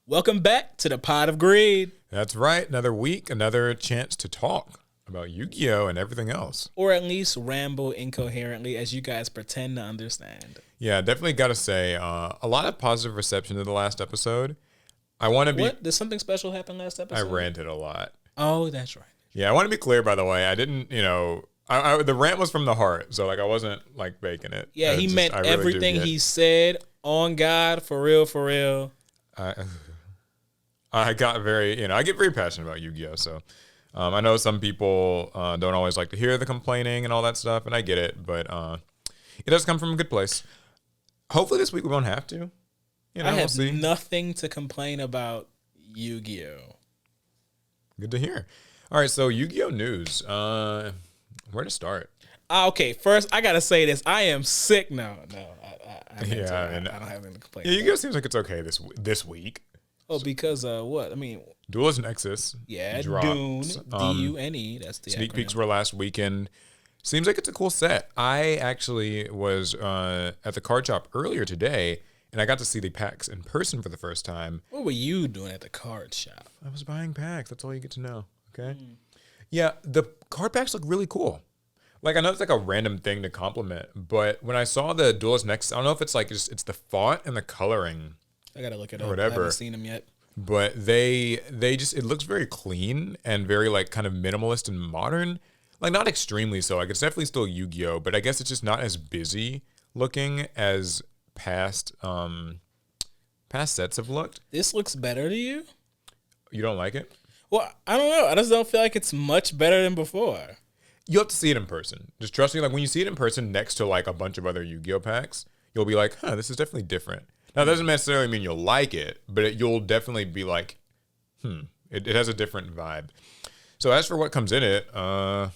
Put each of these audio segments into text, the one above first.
Welcome back to the Pot of Greed. That's right. Another week, another chance to talk about Yu-Gi-Oh! And everything else. Or at least ramble incoherently as you guys pretend to understand. Yeah, definitely got to say, a lot of positive reception to the last episode. I want to be... What? Did something special happen last episode? I ranted a lot. Oh, that's right. Yeah, I want to be clear, by the way. I didn't, the rant was from the heart. So, I wasn't, faking it. Yeah, he meant really everything he said on God, for real, for real. I got very, I get very passionate about Yu-Gi-Oh! So I know some people don't always like to hear the complaining and all that stuff, and I get it, but it does come from a good place. Hopefully this week we won't have to. I have nothing to complain about Yu-Gi-Oh! Good to hear. All right, so Yu-Gi-Oh! News. Where to start? Okay, first I gotta say this. I am sick. No, I don't have anything to complain. Yeah, Yu-Gi-Oh! Seems like it's okay this week. Oh, because what? I mean, Duelist Nexus. Yeah, Dune, D-U-N-E. That's the sneak acronym. peeks were last weekend. Seems like it's a cool set. I actually was at the card shop earlier today, and I got to see the packs in person for the first time. What were you doing at the card shop? I was buying packs. That's all you get to know. Okay. Yeah, the card packs look really cool. I know it's a random thing to compliment, but when I saw the Duelist Nexus, I don't know if it's it's the font and the coloring. I gotta look it up. Whatever. I haven't seen them yet. But they just, it looks very clean and very kind of minimalist and modern. Not extremely so. It's definitely still Yu-Gi-Oh! But I guess it's just not as busy looking as past sets have looked. This looks better to you? You don't like it? Well, I don't know. I just don't feel like it's much better than before. You have to see it in person. Just trust me. When you see it in person next to a bunch of other Yu-Gi-Oh! Packs, you'll be like, huh, this is definitely different. Now, that doesn't necessarily mean you'll like it, but you'll definitely be like, it has a different vibe. So as for what comes in it, I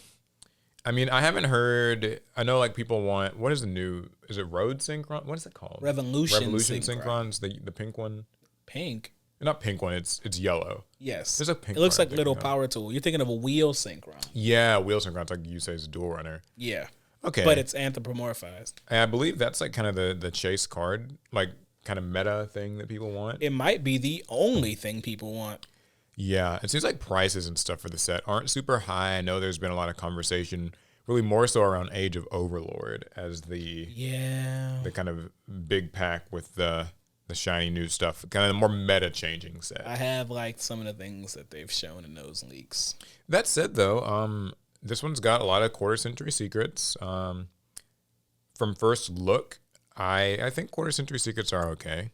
haven't heard, I know people want, what is the new, is it Road Synchron? What is it called? Revolution Synchron's, the pink one. Pink? Not pink one, it's yellow. Yes. There's a pink It looks one like Little Power Tool. You're thinking of a Wheel Synchron. Yeah, Wheel Synchron's you say is a dual runner. Yeah. Okay. But it's anthropomorphized. And I believe that's kind of the chase card, kind of meta thing that people want. It might be the only thing people want. Yeah, it seems like prices and stuff for the set aren't super high. I know there's been a lot of conversation, really more so around Age of Overlord as the kind of big pack with the shiny new stuff, kind of the more meta changing set. I have liked some of the things that they've shown in those leaks. That said, though, this one's got a lot of quarter century secrets. From first look, I think quarter century secrets are okay.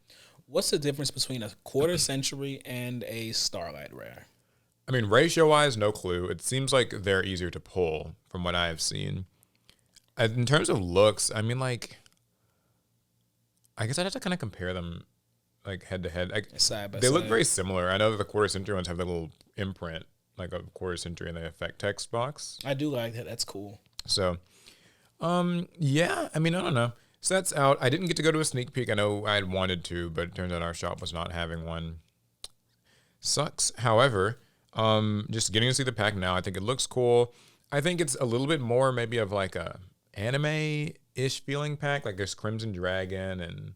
What's the difference between a quarter century and a Starlight Rare? Ratio-wise, no clue. It seems like they're easier to pull from what I've seen. In terms of looks, I guess I'd have to kind of compare them head to head. Side by they side. look very similar. I know that the quarter century ones have the little imprint, a quarter century in the effect text box. I do like that. That's cool. So, yeah, I don't know. So that's out. I didn't get to go to a sneak peek. I know I had wanted to, but it turns out our shop was not having one. Sucks. However, just getting to see the pack now, I think it looks cool. I think it's a little bit more maybe of a anime-ish feeling pack, there's Crimson Dragon and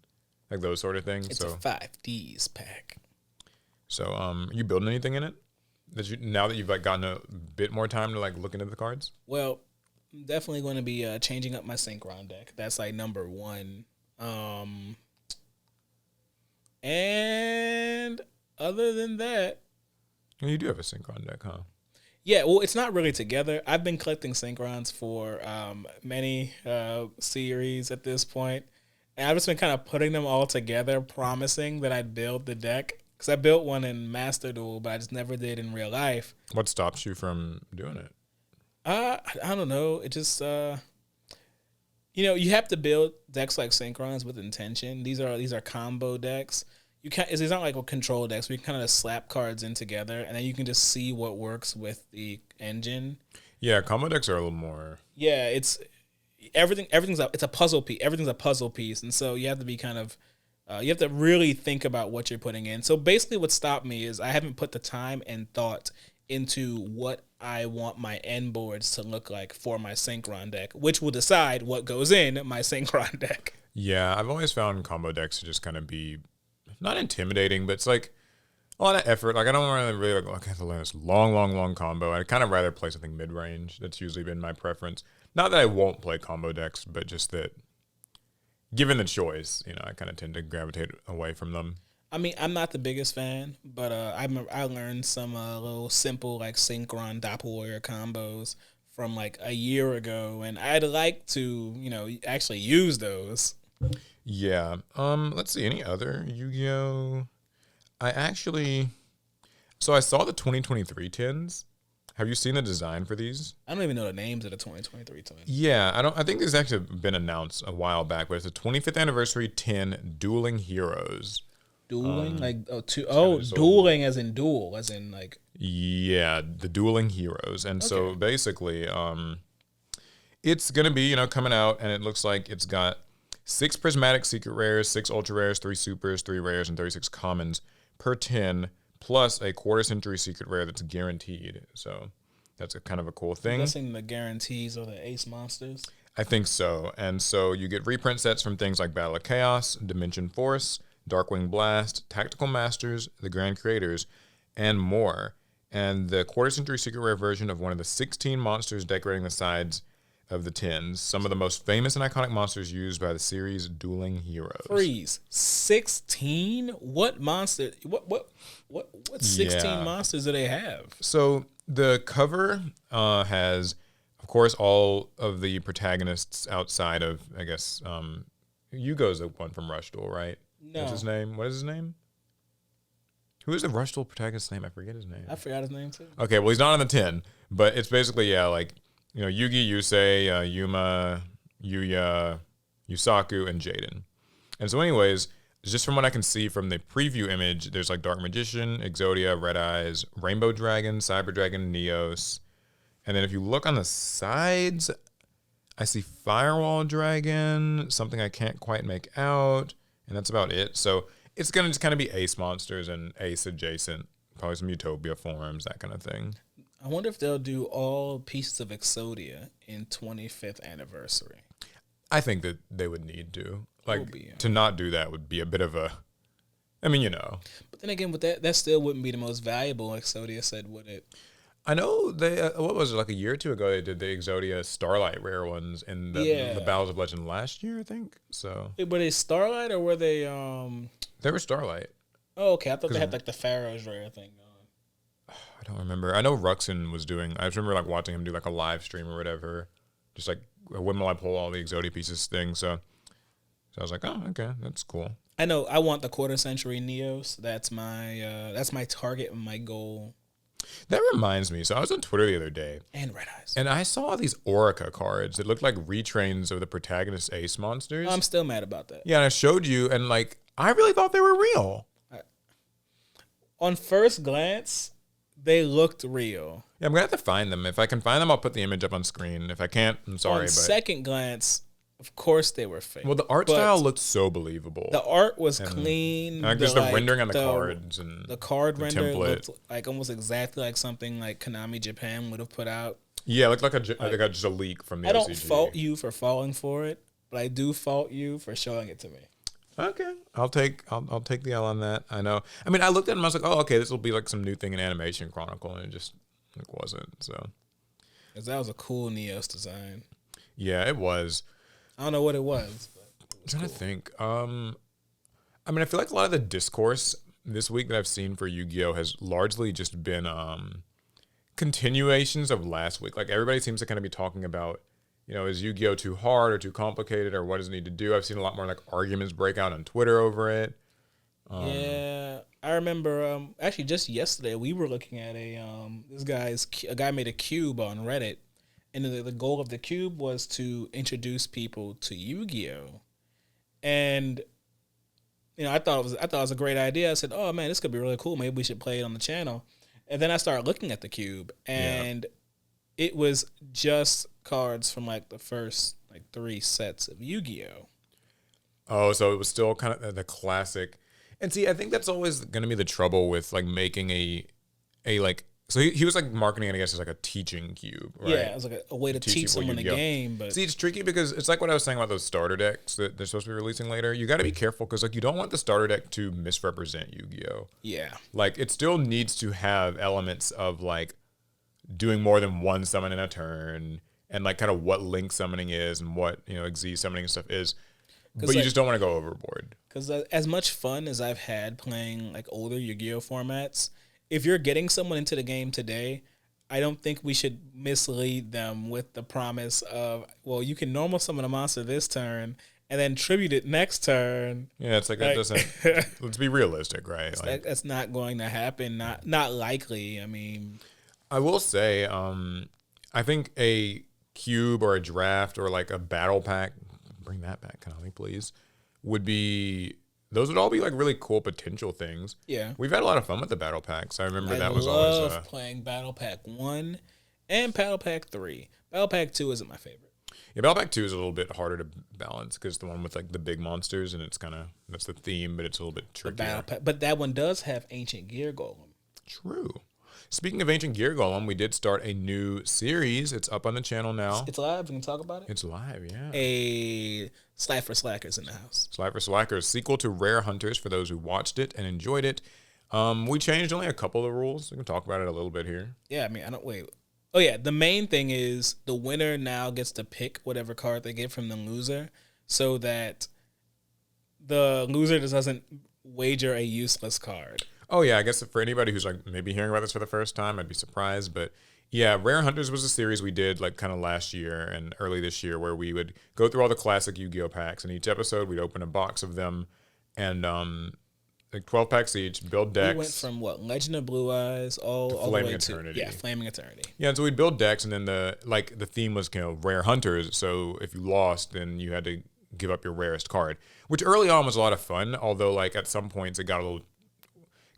those sort of things. It's a 5Ds pack. So, are you building anything in it? Now that you've gotten a bit more time to look into the cards? Well, I'm definitely going to be changing up my Synchron deck. That's number one. And other than that, You do have a Synchron deck, huh? Yeah, well, it's not really together. I've been collecting Synchrons for many series at this point, and I've just been kind of putting them all together, promising that I'd build the deck. Because I built one in Master Duel, but I just never did in real life. What stops you from doing it? I don't know. It just, you have to build decks like Synchrons with intention. These are combo decks. It's not like a control decks where you can kind of slap cards in together, and then you can just see what works with the engine. Yeah, combo decks are a little more. Yeah, it's a puzzle piece. Everything's a puzzle piece, and so you have to be kind of, you have to really think about what you're putting in. So basically, what stopped me is I haven't put the time and thought into what I want my end boards to look like for my Synchron deck, which will decide what goes in my Synchron deck. Yeah, I've always found combo decks to just kind of be not intimidating, but it's a lot of effort. Like I don't really like, okay, I have to learn this long combo. I'd kind of rather play something mid-range. That's usually been my preference. Not that I won't play combo decks, but just that given the choice, I kind of tend to gravitate away from them. I mean, I'm not the biggest fan, but I learned some little simple like Synchron Doppelganger combos from like a year ago, and I'd like to actually use those. Yeah. Let's see. Any other Yu-Gi-Oh? So I saw the 2023 tins. Have you seen the design for these? I don't even know the names of the 2023 tins. Yeah, I think this actually been announced a while back, but it's a 25th anniversary tin Dueling Heroes. Dueling, dueling as in duel, as in like. Yeah, the Dueling Heroes, and so basically, it's gonna be coming out, and it looks like it's got 6 prismatic secret rares, 6 ultra rares, 3 supers, 3 rares, and 36 commons per tin, plus a quarter century secret rare that's guaranteed. So that's a kind of a cool thing. I'm guessing the guarantees are the ace monsters. I think so, and so you get reprint sets from things like Battle of Chaos, Dimension Force, Darkwing Blast, Tactical Masters, the Grand Creators, and more. And the quarter century secret rare version of one of the 16 monsters decorating the sides of the tins, some of the most famous and iconic monsters used by the series Dueling Heroes. Freeze. 16? What monster? What 16 monsters do they have? So the cover has, of course, all of the protagonists outside of, I guess, Yugo's the one from Rush Duel, right? No. What's his name? What is his name? Who is the Rush Duel protagonist's name? I forget his name. I forgot his name too. Okay, well, he's not on the tin, but it's basically, like, Yugi, Yusei, Yuma, Yuya, Yusaku, and Jaden. And so anyways, just from what I can see from the preview image, there's like Dark Magician, Exodia, Red Eyes, Rainbow Dragon, Cyber Dragon, Neos. And then if you look on the sides, I see Firewall Dragon, something I can't quite make out, and that's about it. So it's going to just kind of be ace monsters and ace adjacent, probably some Utopia forms, that kind of thing. I wonder if they'll do all pieces of Exodia in 25th anniversary. I think that they would need to. Like, to not do that would be a bit of a... I mean, But then again, with that still wouldn't be the most valuable Exodia set, would it? I know they... what was it, like a year or two ago, they did the Exodia Starlight rare ones in the Battles of Legend last year, I think. So Wait, were they Starlight or were they... They were Starlight. Oh, okay. I thought they had like the Pharaoh's rare thing going. I don't remember. I know Ruxin was doing... I just remember like watching him do like a live stream or whatever. Just like, when will I pull all the Exodia pieces thing. So I was like, oh, okay, that's cool. I know. I want the quarter century Neos. That's my target and my goal. That reminds me. So I was on Twitter the other day. And Red Eyes. And I saw these Orica cards that looked like retrains of the protagonist ace monsters. I'm still mad about that. Yeah, and I showed you, and like, I really thought they were real. On first glance, they looked real. Yeah, I'm going to have to find them. If I can find them, I'll put the image up on screen. If I can't, I'm sorry. On second glance, of course they were fake. Well, the art style looked so believable. The art was clean. Just the rendering on the cards. And the card render looked like almost exactly like something like Konami Japan would have put out. Yeah, it looked like just a leak from the OCG. I don't fault you for falling for it, but I do fault you for showing it to me. Okay, I'll take the L on that. I know. I mean, I looked at it and I was like, oh, okay, this will be like some new thing in Animation Chronicle, and it just wasn't. So, because that was a cool Neos design. Yeah, it was. I don't know what it was. But I'm trying to think. I mean, I feel like a lot of the discourse this week that I've seen for Yu-Gi-Oh has largely just been continuations of last week. Like, everybody seems to kind of be talking about, is Yu-Gi-Oh too hard or too complicated, or what does it need to do? I've seen a lot more like arguments break out on Twitter over it. Yeah, I remember. Actually, just yesterday we were looking at a guy made a cube on Reddit, and the goal of the cube was to introduce people to Yu-Gi-Oh, and I thought it was a great idea. I said, "Oh man, this could be really cool. Maybe we should play it on the channel." And then I started looking at the cube, and it was just cards from like the first like 3 sets of Yu-Gi-Oh. Oh, so it was still kind of the classic. And see, I think that's always going to be the trouble with like making a like So he was like marketing it, I guess, as like a teaching cube, right? Yeah, it was like a way to teach you someone a Yu-Gi-Oh. game. But See, it's tricky because it's like what I was saying about those starter decks that they're supposed to be releasing later. You got to be careful because like you don't want the starter deck to misrepresent Yu-Gi-Oh. yeah, Like it still needs to have elements of like doing more than one summon in a turn and like kind of what link summoning is and what Xyz summoning and stuff is. But you just don't want to go overboard. Because as much fun as I've had playing like older Yu-Gi-Oh formats, if you're getting someone into the game today, I don't think we should mislead them with the promise of, well, you can normal summon a monster this turn and then tribute it next turn. Yeah, it's like that doesn't. Let's be realistic, right? Like, that's not going to happen. Not likely. I mean, I will say, I think a cube or a draft or like a battle pack, bring that back, Konami, please, those would all be like really cool potential things. Yeah. We've had a lot of fun with the battle packs. I remember that was I always love playing Battle Pack 1 and Battle Pack 3. Battle Pack 2 isn't my favorite. Yeah, Battle Pack 2 is a little bit harder to balance because the one with like the big monsters and it's kind of, that's the theme, but it's a little bit trickier. But that one does have Ancient Gear Golem. True. Speaking of Ancient Gear Golem, we did start a new series. It's up on the channel now. It's live. We can talk about it. It's live, yeah. A Slifer Slackers in the house. Slifer Slackers, sequel to Rare Hunters for those who watched it and enjoyed it. We changed only a couple of rules. We can talk about it a little bit here. Yeah, I mean, wait. Oh, yeah. The main thing is the winner now gets to pick whatever card they get from the loser so that the loser just doesn't wager a useless card. Oh, yeah, I guess for anybody who's like maybe hearing about this for the first time, I'd be surprised. But yeah, Rare Hunters was a series we did like kind of last year and early this year where we would go through all the classic Yu-Gi-Oh packs. And each episode, we'd open a box of them and like 12 packs each, build decks. We went from Legend of Blue Eyes all the way Eternity. to Flaming Eternity. Yeah, and so we'd build decks and then the theme was Rare Hunters. So if you lost, then you had to give up your rarest card, which early on was a lot of fun. Although like at some points it got a little,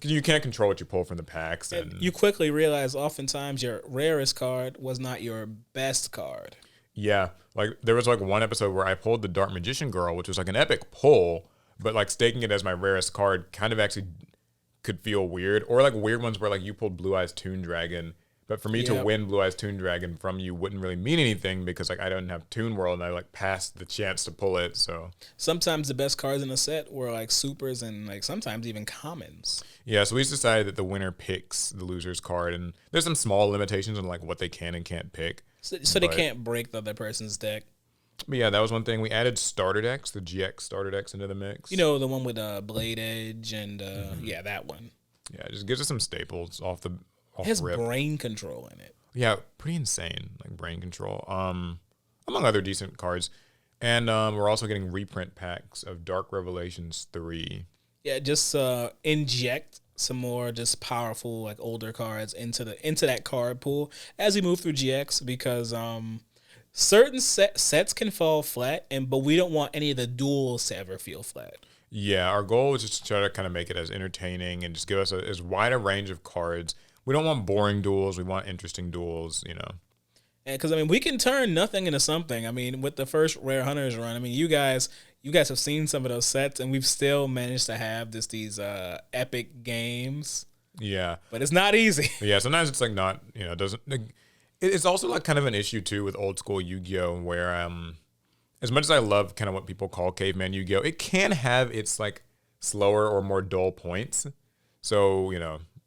you can't control what you pull from the packs. And you quickly realize oftentimes your rarest card was not your best card. Yeah. Like there was like one episode where I pulled the Dark Magician Girl, which was like an epic pull, but like staking it as my rarest card kind of actually could feel weird. Or like weird ones where like you pulled Blue Eyes Toon Dragon, but for me to win Blue Eyes Toon Dragon from you wouldn't really mean anything because like I don't have Toon World and I like passed the chance to pull it. So sometimes the best cards in a set were like supers and like sometimes even commons. Yeah, so we just decided that the winner picks the loser's card, and there's some small limitations on like what they can and can't pick. So they can't break the other person's deck. But yeah, that was one thing. We added starter decks, the GX starter decks into the mix. You know, the one with Blade Edge and yeah, that one. Yeah, it just gives us some staples off it has rip. brain control in it. Yeah, pretty insane, like brain control. Among other decent cards. And we're also getting reprint packs of Dark Revelations 3. Yeah, just inject some more just powerful like older cards into that card pool as we move through GX because certain sets can fall flat but we don't want any of the duels to ever feel flat. Yeah, our goal is just to try to kind of make it as entertaining and just give us as wide a range of cards. We don't want boring duels. We want interesting duels, And because I mean, we can turn nothing into something. I mean, with the first Rare Hunters run, I mean, you guys have seen some of those sets, and we've still managed to have these epic games. Yeah, but it's not easy. Yeah, sometimes it's like not, it doesn't. It's also like kind of an issue too with old school Yu-Gi-Oh, where as much as I love kind of what people call caveman Yu-Gi-Oh, it can have its like slower or more dull points. So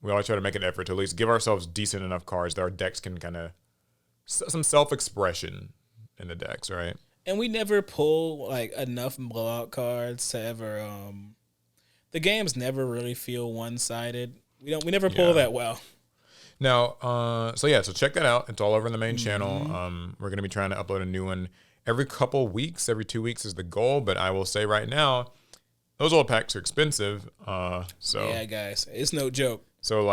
we always try to make an effort to at least give ourselves decent enough cards that our decks can kind of some self-expression in the decks, right? And we never pull like enough blowout cards to ever. The games never really feel one-sided. We never pull that well. Now, so check that out. It's all over in the main channel. We're gonna be trying to upload a new one every couple weeks. Every 2 weeks is the goal. But I will say right now, those old packs are expensive. So yeah, guys, it's no joke. So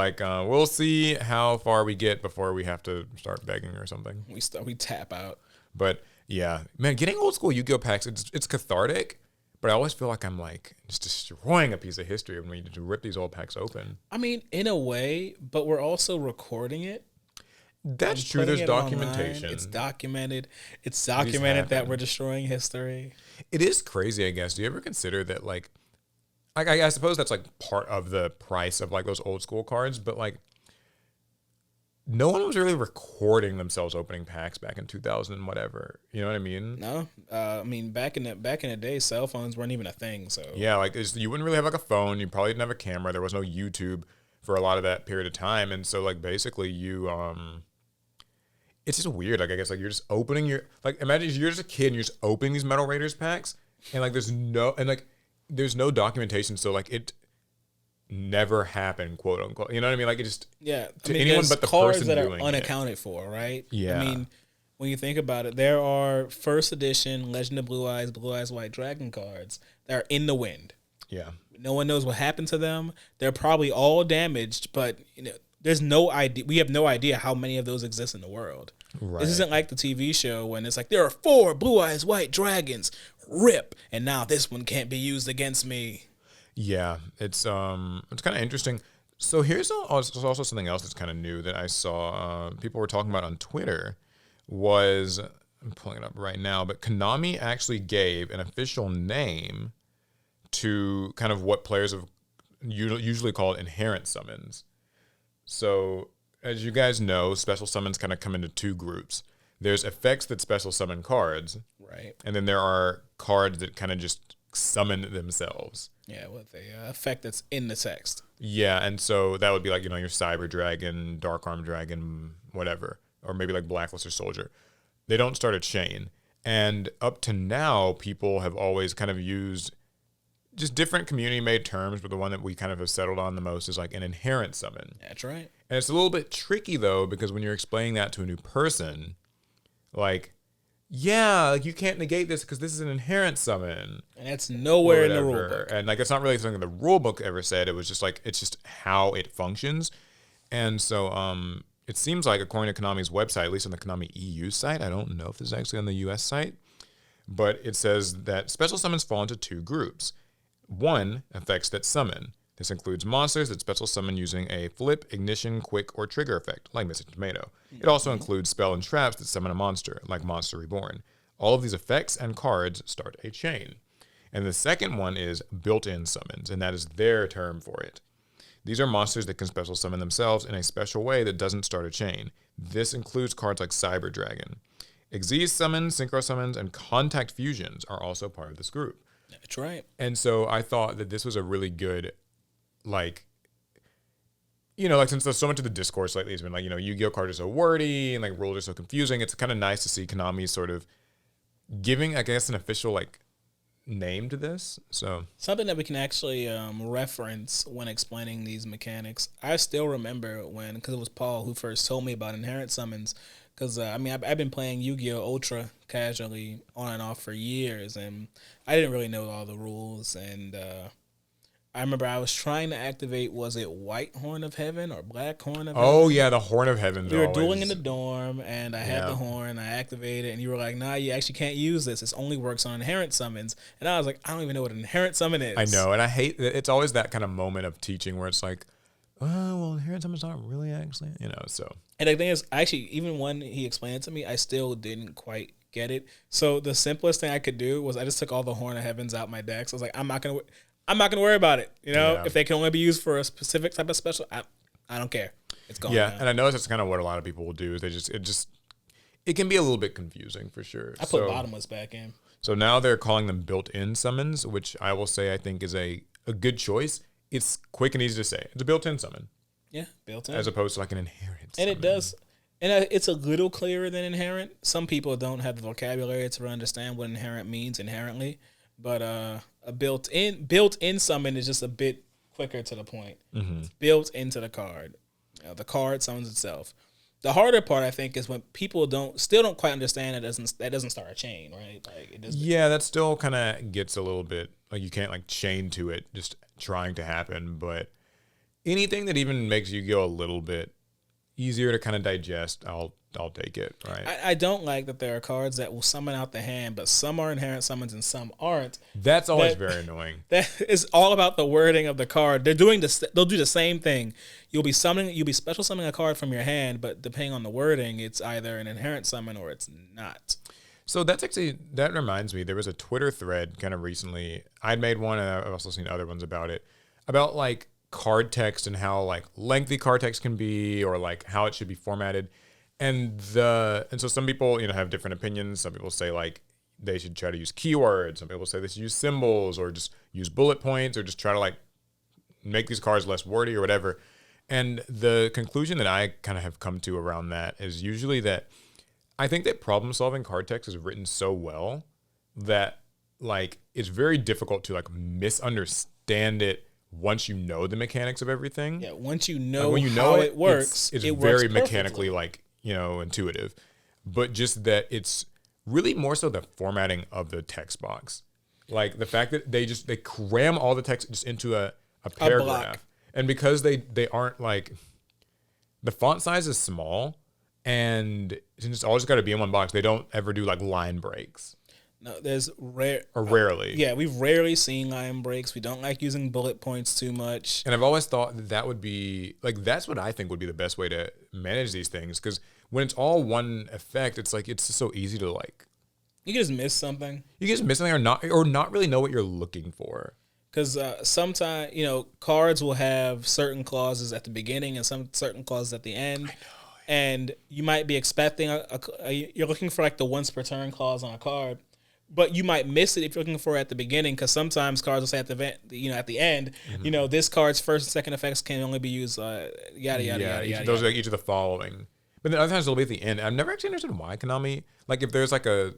we'll see how far we get before we have to start begging or something. We tap out. But yeah, man, getting old school Yu-Gi-Oh packs, it's cathartic. But I always feel like I'm like just destroying a piece of history when we rip these old packs open. I mean, in a way, but we're also recording it. That's true. There's documentation. Online. It's documented. It's documented that we're destroying history. It is crazy, I guess. Do you ever consider that like I suppose that's like part of the price of like those old school cards, but like no one was really recording themselves opening packs back in 2000 and whatever. You know what I mean? No, I mean back in the day, cell phones weren't even a thing. So Yeah, like you wouldn't really have like a phone. You probably didn't have a camera. There was no YouTube for a lot of that period of time, and so like basically you it's just weird. Like I guess like you're just opening your like imagine you're just a kid and you're just opening these Metal Raiders packs and like there's no documentation, so like it never happened, quote unquote. You know what I mean? Like it just yeah, to I mean, anyone there's but the cards person that are doing it. unaccounted for, right? Yeah. I mean, when you think about it, there are first edition Legend of Blue Eyes White Dragon cards that are in the wind. Yeah. No one knows what happened to them. They're probably all damaged, but there's no idea. We have no idea how many of those exist in the world. Right. This isn't like the TV show when it's like there are 4 Blue Eyes White Dragons, rip, and now this one can't be used against me. Yeah, it's kind of interesting. So here's also something else that's kind of new that I saw people were talking about on Twitter was, I'm pulling it up right now, but Konami actually gave an official name to kind of what players have usually called inherent summons. So as you guys know, special summons kind of come into 2 groups. There's effects that special summon cards, Right. and then there are cards that kind of just summon themselves. Yeah, with the effect that's in the text. Yeah, and so that would be like, your Cyber Dragon, Dark Arm Dragon, whatever. Or maybe like Blackluster Soldier. They don't start a chain. And up to now, people have always kind of used just different community-made terms, but the one that we kind of have settled on the most is like an inherent summon. That's right. And it's a little bit tricky, though, because when you're explaining that to a new person, like, yeah, like you can't negate this because this is an inherent summon. And that's nowhere in the rulebook. And like it's not really something the rulebook ever said. It was just like it's just how it functions. And so it seems like according to Konami's website, at least on the Konami EU site, I don't know if this is actually on the US site, but it says that special summons fall into 2 groups. 1, effects that summon. This includes monsters that special summon using a flip, ignition, quick, or trigger effect, like Mr. Tomato. It also includes spell and traps that summon a monster, like Monster Reborn. All of these effects and cards start a chain. And the second one is built-in summons, and that is their term for it. These are monsters that can special summon themselves in a special way that doesn't start a chain. This includes cards like Cyber Dragon. Xyz summons, Synchro summons, and Contact Fusions are also part of this group. That's right. And so I thought that this was a really good, like, since there's so much of the discourse lately has been like, Yu-Gi-Oh cards are so wordy and like rules are so confusing, it's kind of nice to see Konami sort of giving, I guess, an official like name to this. So something that we can actually reference when explaining these mechanics. I still remember because it was Paul who first told me about inherent summons. Because, I've been playing Yu-Gi-Oh! Ultra casually on and off for years, and I didn't really know all the rules. And I remember I was trying to activate, was it White Horn of Heaven or Black Horn of Heaven? Oh, yeah, the Horn of Heaven. We were dueling in the dorm, and I had the horn, I activated it, and you were like, nah, you actually can't use this. This only works on inherent summons. And I was like, I don't even know what an inherent summon is. I know, and I hate it's always that kind of moment of teaching where it's like, oh, well, inherent summon's not really actually, so. And the thing is, actually, even when he explained it to me, I still didn't quite get it. So the simplest thing I could do was I just took all the Horn of Heavens out my decks. I was like, I'm not gonna worry about it. If they can only be used for a specific type of special, I don't care. It's gone. Yeah, now. and I know that's kind of what a lot of people will do. Is it can be a little bit confusing for sure. I put bottomless back in. So now they're calling them built-in summons, which I will say I think is a good choice. It's quick and easy to say. It's a built-in summon. Yeah, built in. As opposed to like an inherent summon. And it does. And it's a little clearer than inherent. Some people don't have the vocabulary to understand what inherent means inherently. But a built-in summon is just a bit quicker to the point. Mm-hmm. It's built into the card. The card summons itself. The harder part, I think, is when people still don't quite understand that doesn't start a chain, right? Like yeah, that still kind of gets a little bit like you can't like chain to it just trying to happen. But anything that even makes Yu-Gi-Oh a little bit easier to kind of digest, I'll take it, right? I don't like that there are cards that will summon out the hand, but some are inherent summons and some aren't. That's always very annoying. That is all about the wording of the card. They'll do the same thing. You'll be special summoning a card from your hand, but depending on the wording, it's either an inherent summon or it's not. So that reminds me, there was a Twitter thread kind of recently. I'd made one, and I've also seen other ones about it, about like card text and how like lengthy card text can be, or like how it should be formatted. And so some people, have different opinions. Some people say like they should try to use keywords. Some people say they should use symbols, or just use bullet points, or just try to like make these cards less wordy or whatever. And the conclusion that I kind of have come to around that is usually that I think that problem solving card text is written so well that like it's very difficult to like misunderstand it once you know the mechanics of everything. Yeah, once you know when how it works, it's it very works mechanically like, intuitive. But just that it's really more so the formatting of the text box. Like the fact that they cram all the text just into a paragraph. And because they aren't like, the font size is small and it's all just got to be in one box. They don't ever do like line breaks. No, there's rarely. Yeah, we've rarely seen line breaks. We don't like using bullet points too much. And I've always thought that would be like, that's what I think would be the best way to manage these things. Because when it's all one effect, it's like, it's just so easy to like. You can just miss something. You can just miss something or not really know what you're looking for. Because sometimes, cards will have certain clauses at the beginning and some certain clauses at the end. I know. And you might be expecting, you're looking for like the once per turn clause on a card, but you might miss it if you're looking for it at the beginning, because sometimes cards will say at the end, this card's first and second effects can only be used, yada, yada. Those are like each of the following. But then other times it'll be at the end. I've never actually understood why Konami, like if there's like a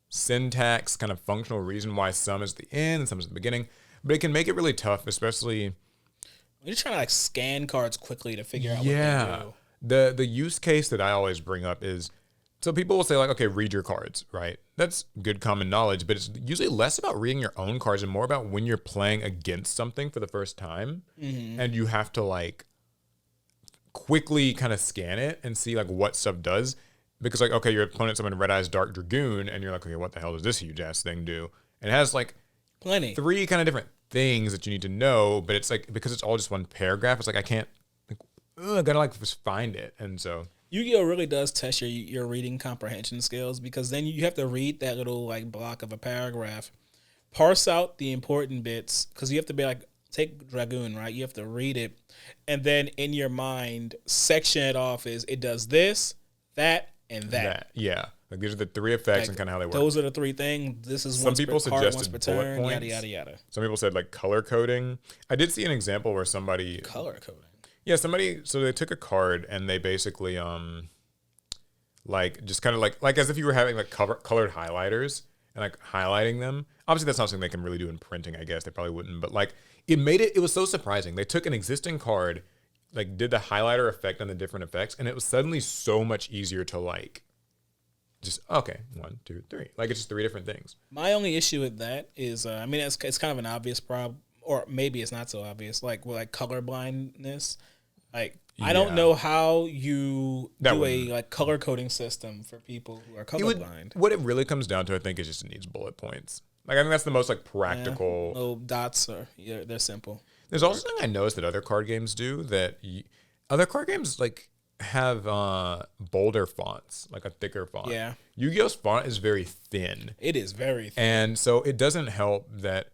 syntax kind of functional reason why some is at the end and some is at the beginning. But it can make it really tough, especially you're trying to like scan cards quickly to figure out what they do. The use case that I always bring up is, so people will say like, okay, read your cards, right? That's good common knowledge, but it's usually less about reading your own cards and more about when you're playing against something for the first time, and you have to like quickly kind of scan it and see like what stuff does, because like, okay, your opponent's summoned Red Eyes Dark Dragoon, and you're like, okay, what the hell does this huge ass thing do? And it has like plenty 3 kind of different things that you need to know, but it's like, because it's all just one paragraph, it's like I can't I gotta like just find it. And so Yu-Gi-Oh really does test your reading comprehension skills, because then you have to read that little like block of a paragraph, parse out the important bits, because you have to be like, take Dragoon, right? You have to read it, and then in your mind section it off as it does this, that, and that. Yeah. Like these are the 3 effects and kind of how they work. Those are the 3 things. This is some people suggested once per bullet turn, points. yada yada yada. Some people said like color coding. I did see an example where somebody color coding. Yeah, so they took a card and they basically like just kind of like as if you were having like colored highlighters and like highlighting them. Obviously that's not something they can really do in printing, I guess. They probably wouldn't, but like it was so surprising. They took an existing card, like did the highlighter effect on the different effects, and it was suddenly so much easier to like just, okay, 1, 2, 3. Like it's just 3 different things. My only issue with that is, it's kind of an obvious problem, or maybe it's not so obvious, like with like color blindness. Like, I don't know how you do a like color coding system for people who are colorblind. What it really comes down to, I think, is just it needs bullet points. Like, I think that's the most like practical. Little dots they're simple. There's also something I noticed that other card games do that other card games like have bolder fonts, like a thicker font. Yeah. Yu-Gi-Oh's font is very thin. It is very thin. And so it doesn't help that.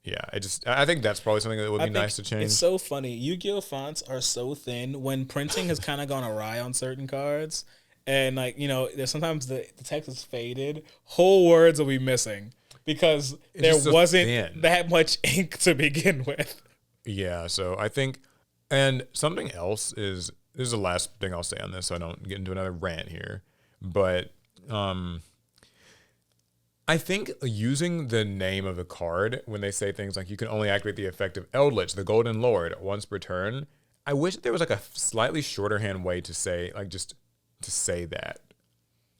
Yeah, I think that's probably something that would be nice to change. It's so funny. Yu-Gi-Oh fonts are so thin when printing has kind of gone awry on certain cards. And like, there's sometimes the text is faded. Whole words will be missing because there wasn't that much ink to begin with. Yeah, so I think, and something else is, this is the last thing I'll say on this so I don't get into another rant here. But I think using the name of the card when they say things like you can only activate the effect of Eldritch, the Golden Lord, once per turn, I wish there was like a slightly shorter hand way to say, like just to say that.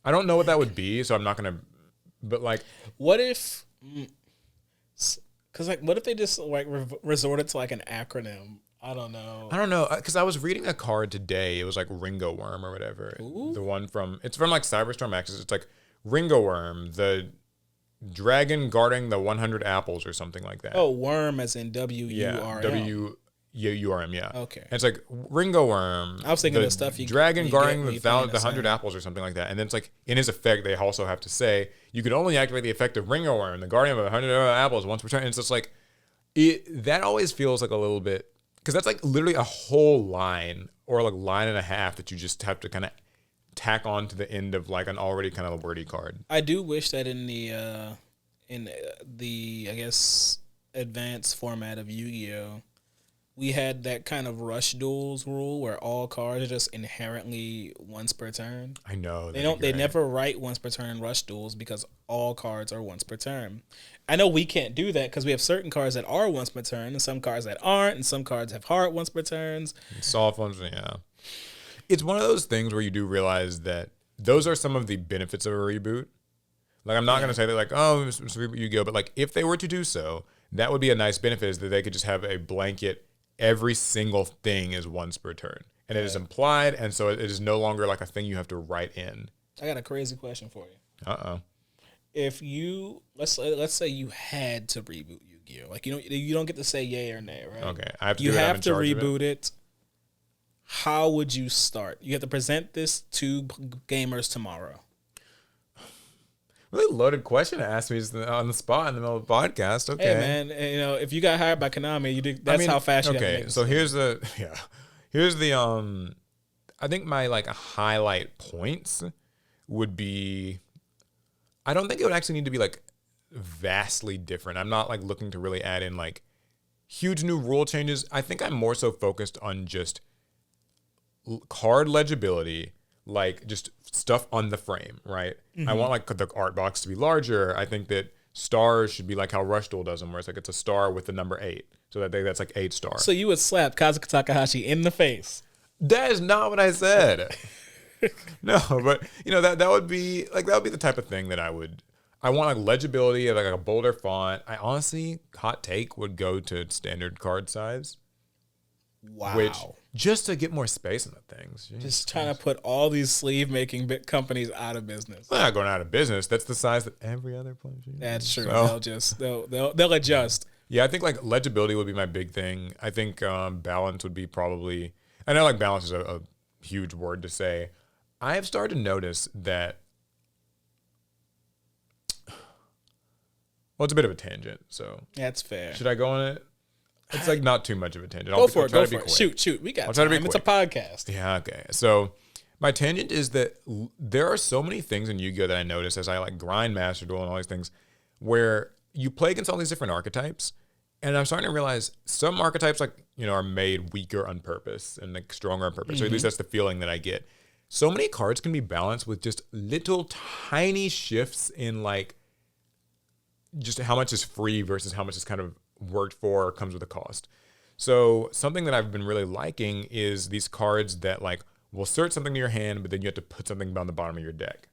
I don't know what that would be, so I'm not going to, but like. What if, because like, what if they just like resorted to like an acronym? I don't know. Because I was reading a card today. It was like Ringo Worm or whatever. Ooh. The one it's from like Cyberstorm Axis. It's like Ringo Worm, the dragon guarding the 100 apples or something like that. Oh, worm as in W-U-R-M. Yeah, W-U-R-M, yeah. Okay. And it's like Ringo Worm. I was thinking of the stuff you dragon guarding the 100 100 apples or something like that. And then it's like, in his effect, they also have to say, you can only activate the effect of Ringo Worm, the guardian of 100 apples once per turn. And it's just like, that always feels like a little bit because that's like literally a whole line or like line and a half that you just have to kind of tack on to the end of like an already kind of wordy card. I do wish that in the I guess advanced format of Yu-Gi-Oh, we had that kind of rush duels rule where all cards are just inherently once per turn. I know They never write once per turn in rush duels because all cards are once per turn. I know we can't do that because we have certain cards that are once per turn and some cards that aren't, and some cards have hard once per turns. Soft ones, yeah. It's one of those things where you do realize that those are some of the benefits of a reboot. Like, I'm not going to say that, like, oh, it's reboot Yu-Gi-Oh! But, like, if they were to do so, that would be a nice benefit, is that they could just have a blanket, every single thing is once per turn. And it is implied, and so it is no longer, like, a thing you have to write in. I got a crazy question for you. Uh-oh. If you, let's say you had to reboot Yu-Gi-Oh! Like, you don't get to say yay or nay, right? Okay. I have to you have to reboot it. How would you start? You have to present this to gamers tomorrow. Really loaded question to ask me on the spot in the middle of the podcast. Okay, hey man, if you got hired by Konami, that's how fast you. Okay, so here's the I think my like highlight points would be, I don't think it would actually need to be like vastly different. I'm not like looking to really add in like huge new rule changes. I think I'm more so focused on just card legibility, like just stuff on the frame, right? Mm-hmm. I want like the art box to be larger. I think that stars should be like how Rush Duel does them, where it's like it's a star with the number 8. So that's like 8 stars. So you would slap Kazuka Takahashi in the face. That is not what I said. No, but that would be the type of thing that I want like legibility of like a bolder font. I honestly, hot take, would go to standard card size. Wow. Which, just to get more space in the things. Jeez, just trying to put all these sleeve making companies out of business. They're not going out of business. That's the size that every other player uses. That's true. So, they'll adjust. Yeah, I think like legibility would be my big thing. I think balance would be probably, I know like balance is a huge word to say. I have started to notice that, well, it's a bit of a tangent, so. That's fair. Should I go on it? It's like not too much of a tangent. Go for it. Shoot. We got time. It's a podcast. Yeah, okay. So my tangent is that there are so many things in Yu-Gi-Oh! That I notice as I like grind Master Duel and all these things where you play against all these different archetypes. And I'm starting to realize some archetypes are made weaker on purpose and like stronger on purpose. Mm-hmm. So at least that's the feeling that I get. So many cards can be balanced with just little tiny shifts in like just how much is free versus how much is kind of worked for or comes with a cost. So something that I've been really liking is these cards that like will search something to your hand, but then you have to put something on the bottom of your deck.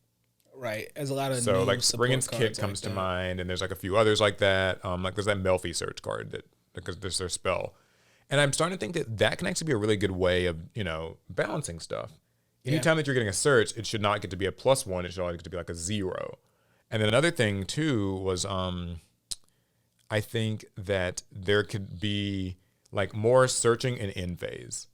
Right. There's a lot of so like Springen's Kick comes to mind, and there's like a few others like that. Like there's that Melfi search card that because there's their spell, and I'm starting to think that can actually be a really good way of balancing stuff. Anytime that you're getting a search, it should not get to be a +1. It should always get to be like a 0. And then another thing too was I think that there could be like more searching in end phase.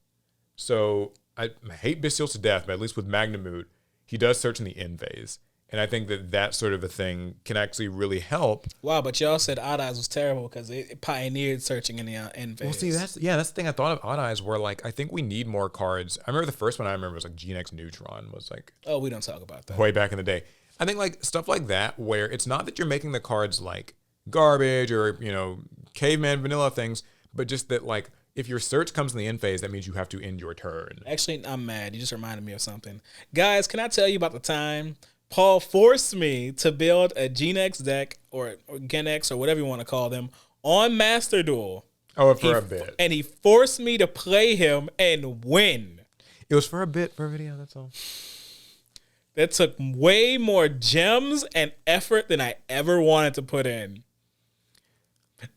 So I hate Bestials to death, but at least with Magnamut, he does search in the end phase. And I think that sort of a thing can actually really help. Wow, but y'all said Odd Eyes was terrible because it pioneered searching in the end phase. Well, see, that's the thing I thought of Odd Eyes, where like I think we need more cards. I remember the first one I remember was like GNX Neutron was like. Oh, we don't talk about that. Way back in the day. I think like stuff like that where it's not that you're making the cards like garbage or caveman vanilla things, but just that like if your search comes in the end phase, that means you have to end your turn. Actually, I'm mad. You just reminded me of something. Guys, can I tell you about the time Paul forced me to build a GNX deck or GenX or whatever you want to call them on Master Duel? Oh, for a bit. And he forced me to play him and win. It was for a bit, for a video, that's all. That took way more gems and effort than I ever wanted to put in.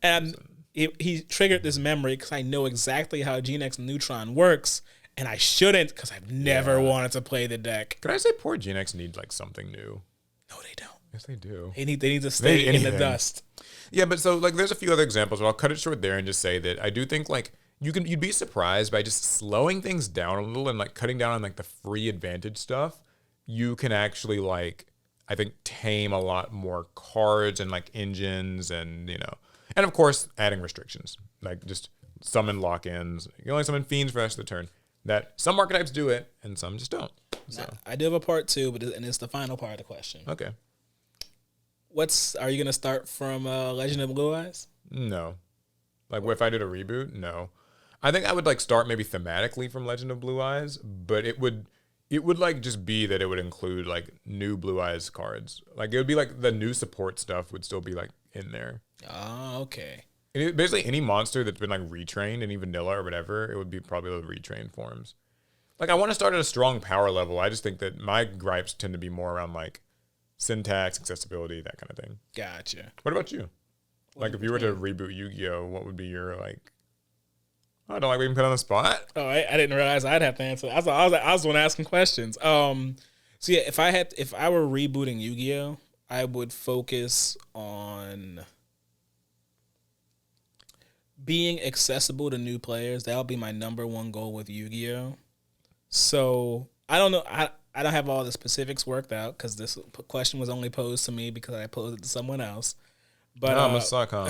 And he triggered this memory because I know exactly how GNX Neutron works, and I shouldn't because I've never wanted to play the deck. Could I say poor GNX needs like something new? No, they don't. Yes, they do. They need to stay in the dust. Yeah, but so like there's a few other examples, but I'll cut it short there and just say that I do think like you'd be surprised by just slowing things down a little and like cutting down on like the free advantage stuff. You can actually like I think tame a lot more cards and like engines and and of course adding restrictions, like just summon lock-ins. You can only summon fiends for the rest of the turn. That some archetypes do it, and some just don't. So. Now, I do have a part 2, and it's the final part of the question. Okay. Are you going to start from Legend of Blue Eyes? No. Like, if I did a reboot? No. I think I would, like, start maybe thematically from Legend of Blue Eyes, but it would like just be that it would include like new Blue Eyes cards. Like it would be like the new support stuff would still be like in there. Oh, okay. Basically any monster that's been like retrained, any vanilla or whatever, it would be probably the retrained forms. Like I want to start at a strong power level. I just think that my gripes tend to be more around like syntax, accessibility, that kind of thing. Gotcha. What about you? Like if you were to reboot Yu-Gi-Oh, what would be your like? I don't like being put on the spot. Oh, I didn't realize I'd have to answer. I was the one asking questions. So yeah, if I were rebooting Yu-Gi-Oh, I would focus on being accessible to new players. That would be my number one goal with Yu-Gi-Oh. So I don't know. I don't have all the specifics worked out because this question was only posed to me because I posed it to someone else. But I'm a suck, huh?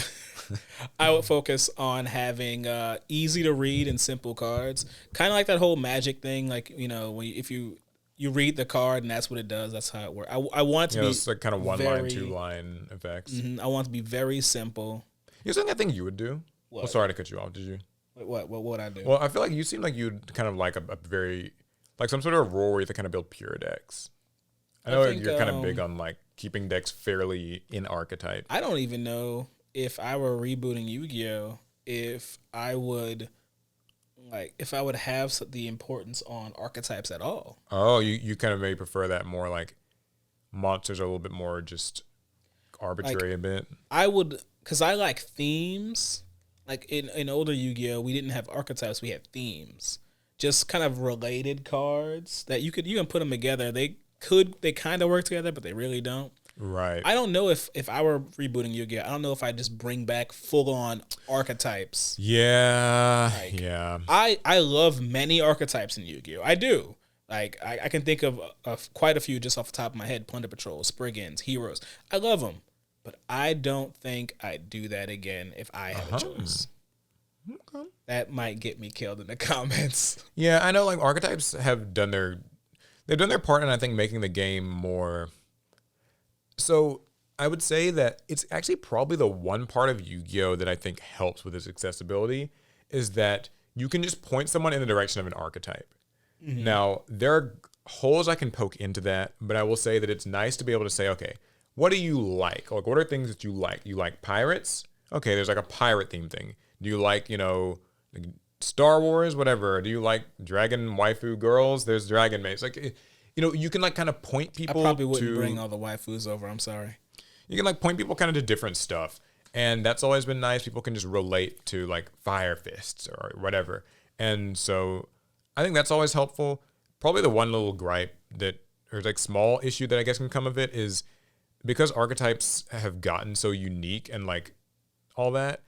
I would focus on having easy to read and simple cards, kind of like that whole Magic thing. Like if you read the card and that's what it does, that's how it works. I want it to be it's like kind of one line, 2 line effects. I want it to be very simple. You know something I think you would do? What? Well, sorry to cut you off. Did you? What would I do? Well, I feel like you seem like you'd kind of like a very like some sort of role where you have to kind of build pure decks. I know you're kind of big on like keeping decks fairly in archetype. I don't even know if I were rebooting Yu-Gi-Oh, if I would have the importance on archetypes at all. Oh, you kind of maybe prefer that more like monsters are a little bit more just arbitrary a bit. I would, because I like themes. Like in older Yu-Gi-Oh, we didn't have archetypes, we had themes. Just kind of related cards that you can put them together. They kind of work together, but they really don't. Right. I don't know if I were rebooting Yu-Gi-Oh, I don't know if I just bring back full on archetypes. Yeah. Yeah. I love many archetypes in Yu-Gi-Oh. I do. Like I can think of quite a few just off the top of my head. Plunder Patrol, Spriggans, Heroes. I love them, but I don't think I'd do that again if I had a choice. Okay. That might get me killed in the comments. Yeah, I know. Like archetypes have done their part, and I think making the game more. So I would say that it's actually probably the one part of Yu-Gi-Oh that I think helps with its accessibility is that you can just point someone in the direction of an archetype. Mm-hmm. Now, there are holes I can poke into that, but I will say that it's nice to be able to say, okay, what do you like? Like, what are things that you like? You like pirates? Okay, there's like a pirate theme thing. Do you like, like Star Wars, whatever? Do you like dragon waifu girls? There's dragon mates. Like, you can like kind of point people. I probably wouldn't bring all the waifus over. I'm sorry. You can like point people kind of to different stuff, and that's always been nice. People can just relate to like Fire Fists or whatever, and so I think that's always helpful. Probably the one little gripe or like small issue that I guess can come of it is because archetypes have gotten so unique and like all that.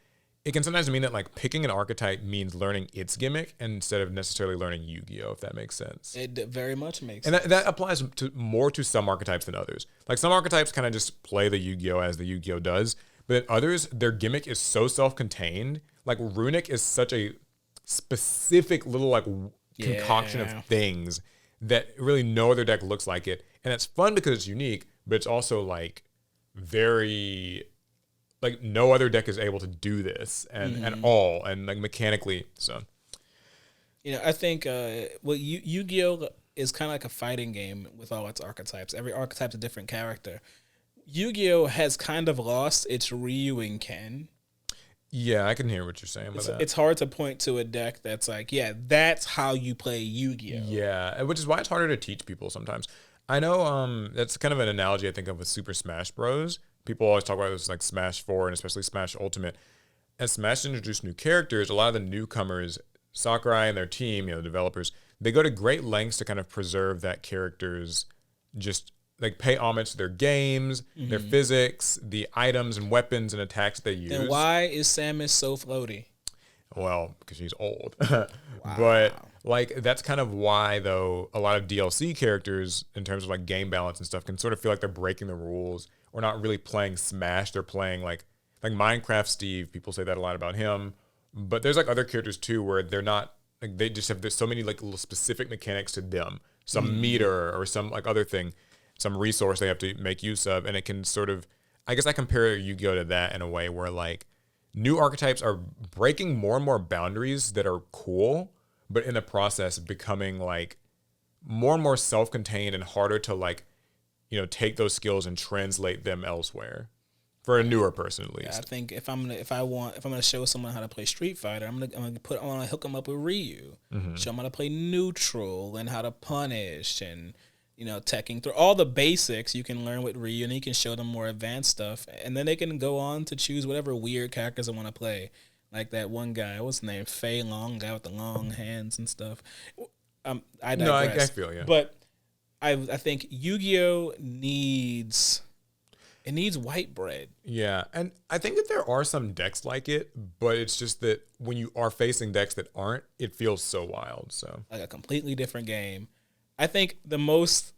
It can sometimes mean that like picking an archetype means learning its gimmick instead of necessarily learning Yu-Gi-Oh, if that makes sense. It very much makes sense. And that applies more to some archetypes than others. Like some archetypes kind of just play the Yu-Gi-Oh as the Yu-Gi-Oh does, but others, their gimmick is so self-contained. Like Runic is such a specific little like concoction of things that really no other deck looks like it. And it's fun because it's unique, but it's also like very... like no other deck is able to do this and like mechanically. So, I think Yu-Gi-Oh is kind of like a fighting game with all its archetypes. Every archetype's a different character. Yu-Gi-Oh has kind of lost its Ryu and Ken. Yeah, I can hear what you're saying about that. It's hard to point to a deck that's like, yeah, that's how you play Yu-Gi-Oh. Yeah, which is why it's harder to teach people sometimes. I know that's kind of an analogy I think of with Super Smash Bros. People always talk about this like Smash 4 and especially Smash Ultimate. As Smash introduced new characters, a lot of the newcomers, Sakurai and their team, the developers, they go to great lengths to kind of preserve that character's just like pay homage to their games, their physics, the items and weapons and attacks they use. Then why is Samus so floaty? Well, because she's old. Wow. But like that's kind of why though a lot of DLC characters in terms of like game balance and stuff can sort of feel like they're breaking the rules or not really playing Smash. They're playing like Minecraft Steve. People say that a lot about him. But there's like other characters too where they're not like they just have there's so many like little specific mechanics to them, some meter or some like other thing, some resource they have to make use of, and it can sort of I guess I compare Yu-Gi-Oh to that in a way where like new archetypes are breaking more and more boundaries that are cool, but in the process becoming like more and more self-contained and harder to like, take those skills and translate them elsewhere. For a newer person, at least. Yeah, I think if I'm gonna show someone how to play Street Fighter, I'm gonna hook them up with Ryu, show them how to play neutral and how to punish and teching through all the basics you can learn with Ryu, and you can show them more advanced stuff, and then they can go on to choose whatever weird characters they want to play. Like that one guy, what's his name? Fei Long, guy with the long hands and stuff. I digress. No, I feel you. But I think Yu-Gi-Oh needs white bread. Yeah, and I think that there are some decks like it, but it's just that when you are facing decks that aren't, it feels so wild. So like a completely different game. I think the most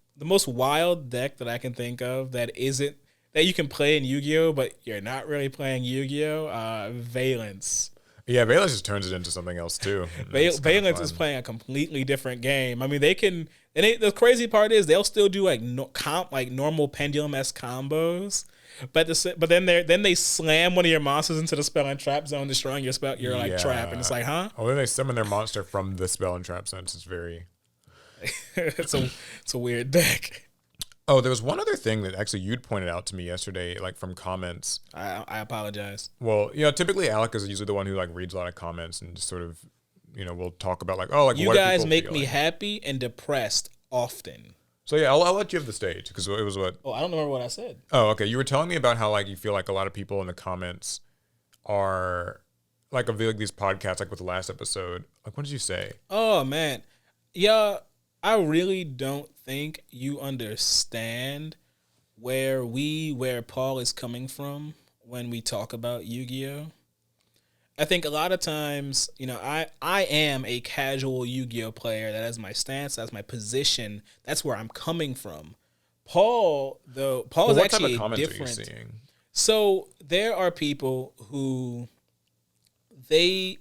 wild deck that I can think of that you can play in Yu-Gi-Oh, but you're not really playing Yu-Gi-Oh, Valence. Yeah, Valence just turns it into something else too. Valence is playing a completely different game. I mean, they can. And the crazy part is they'll still do like normal pendulum-esque combos, but then they slam one of your monsters into the spell and trap zone, destroying your spell. You're like trap, and it's like, huh? Oh, then they summon their monster from the spell and trap zone. It's very. it's a weird deck. Oh, there was one other thing that actually you'd pointed out to me yesterday, like from comments. I apologize. Well, typically Alec is usually the one who like reads a lot of comments and just sort of, we'll talk about like, oh, like you what guys make me happy and depressed often. So yeah, I'll let you have the stage because it was what. Oh, I don't remember what I said. Oh, okay. You were telling me about how like you feel like a lot of people in the comments are like of these podcasts, like with the last episode. Like, what did you say? Oh man, yeah. I really don't think you understand where Paul is coming from when we talk about Yu-Gi-Oh. I think a lot of times, I am a casual Yu-Gi-Oh player. That is my stance. That's my position. That's where I'm coming from. Paul is actually different. So there are people who they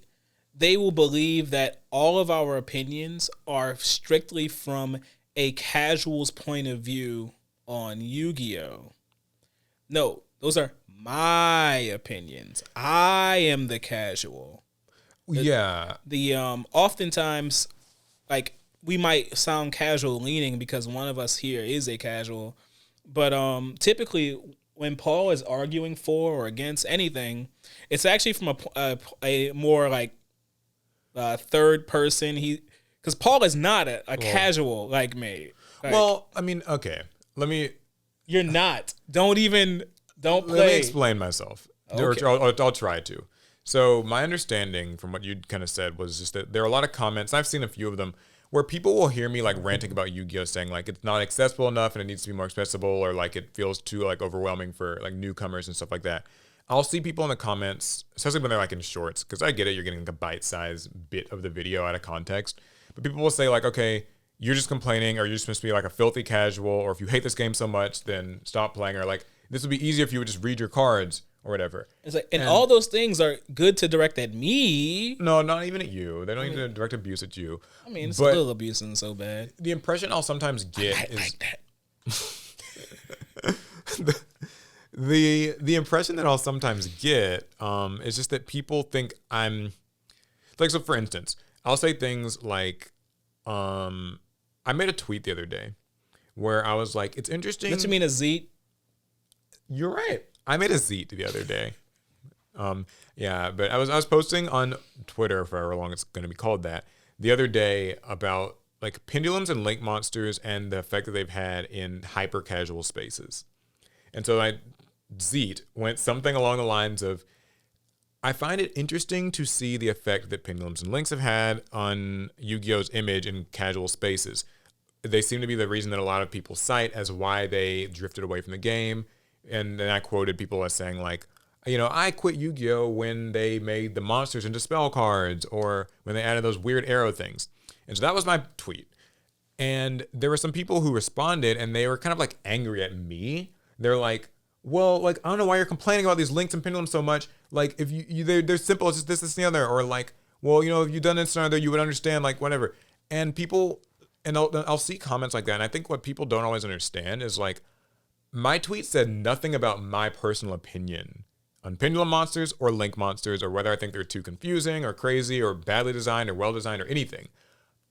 will believe that all of our opinions are strictly from a casual's point of view on Yu-Gi-Oh. No, those are my opinions. I am the casual. Yeah. Oftentimes, like, we might sound casual leaning because one of us here is a casual, but typically when Paul is arguing for or against anything, it's actually from a more like third person. Because Paul is not a casual like me. Like, I mean, okay. You're not. Don't play. Let me explain myself. Okay. I'll try to. So my understanding from what you kind of said was just that there are a lot of comments, I've seen a few of them, where people will hear me like ranting about Yu-Gi-Oh, saying like it's not accessible enough and it needs to be more accessible, or like it feels too like overwhelming for like newcomers and stuff like that. I'll see people in the comments, especially when they're like in shorts, because I get it, you're getting like a bite-sized bit of the video out of context. But people will say like, okay, you're just complaining, or you're just supposed to be like a filthy casual, or if you hate this game so much, then stop playing, or like this would be easier if you would just read your cards or whatever. It's like, and all those things are good to direct at me. No, not even at you. They don't need to direct abuse at you. I mean, it's a little abuse and so bad. The impression I'll sometimes get is like that. The impression that I'll sometimes get is just that people think I'm like, so for instance, I'll say things like, I made a tweet the other day where I was like, it's interesting. Don't you mean a Zeet? You're right. I made a Zeet the other day. Yeah, but I was posting on Twitter for however long it's going to be called that the other day about like pendulums and link monsters and the effect that they've had in hyper casual spaces. And so I Zeet went something along the lines of, I find it interesting to see the effect that pendulums and links have had on Yu-Gi-Oh's image in casual spaces. They seem to be the reason that a lot of people cite as why they drifted away from the game. And then I quoted people as saying like, I quit Yu-Gi-Oh when they made the monsters into spell cards, or when they added those weird arrow things. And so that was my tweet. And there were some people who responded, and they were kind of like angry at me. They're like, well, like, I don't know why you're complaining about these links and pendulums so much. Like if they're simple, it's just this, and the other, or like, well, if you've done this and other, you would understand, like whatever. And people, and I'll see comments like that, and I think what people don't always understand is like, my tweet said nothing about my personal opinion on Pendulum monsters or Link monsters, or whether I think they're too confusing or crazy or badly designed or well designed or anything.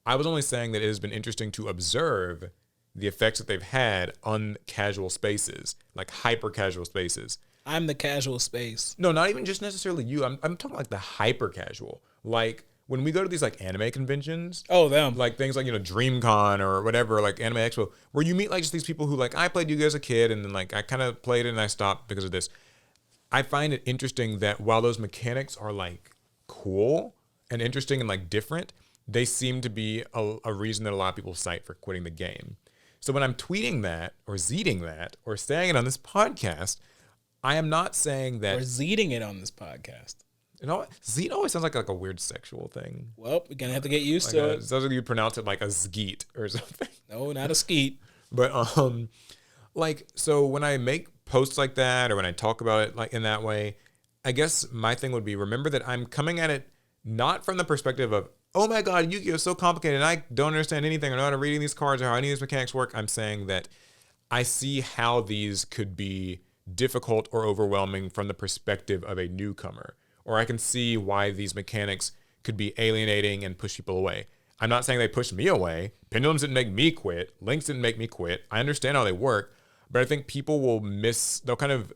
I was only saying that it has been interesting to observe the effects that they've had on casual spaces, like hyper casual spaces. I'm the casual space. No, not even just necessarily you. I'm talking like the hyper casual. Like when we go to these like anime conventions. Oh, them. Like things like, DreamCon or whatever, like Anime Expo, where you meet like just these people who like, I played Yu-Gi-Oh as a kid and then like I kind of played it and I stopped because of this. I find it interesting that while those mechanics are like cool and interesting and like different, they seem to be a reason that a lot of people cite for quitting the game. So when I'm tweeting that or zeeting that or saying it on this podcast, I am not saying that. Or zeeting it on this podcast. Zeet always sounds like a weird sexual thing. Well, we're going to have to get used to it. It sounds like you pronounce it like a skeet or something. No, not a skeet. But so when I make posts like that or when I talk about it like in that way, I guess my thing would be, remember that I'm coming at it not from the perspective of, oh my God, Yu-Gi-Oh is so complicated and I don't understand anything or know how to reading these cards or how any of these mechanics work. I'm saying that I see how these could be difficult or overwhelming from the perspective of a newcomer, or I can see why these mechanics could be alienating and push people away. I'm not saying they pushed me away. Pendulums didn't make me quit. Links didn't make me quit. I understand how they work, but I think people they'll kind of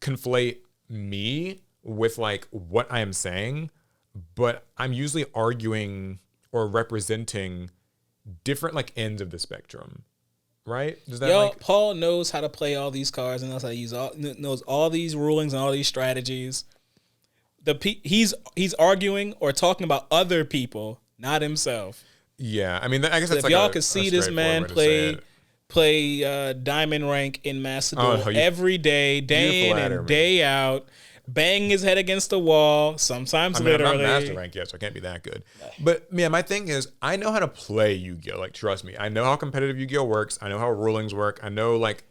conflate me with like what I am saying, but I'm usually arguing or representing different like ends of the spectrum. Right? Does that Paul knows how to play all these cards and knows how to knows all these rulings and all these strategies. He's arguing or talking about other people, not himself. Yeah, I mean, I guess that's if y'all could see this man play diamond rank in Macedon every day, day in and day out, bang his head against the wall, sometimes literally. I'm not master rank yet, so I can't be that good. But yeah, my thing is, I know how to play Yu-Gi-Oh! Like, trust me. I know how competitive Yu-Gi-Oh! Works. I know how rulings work. I know, like,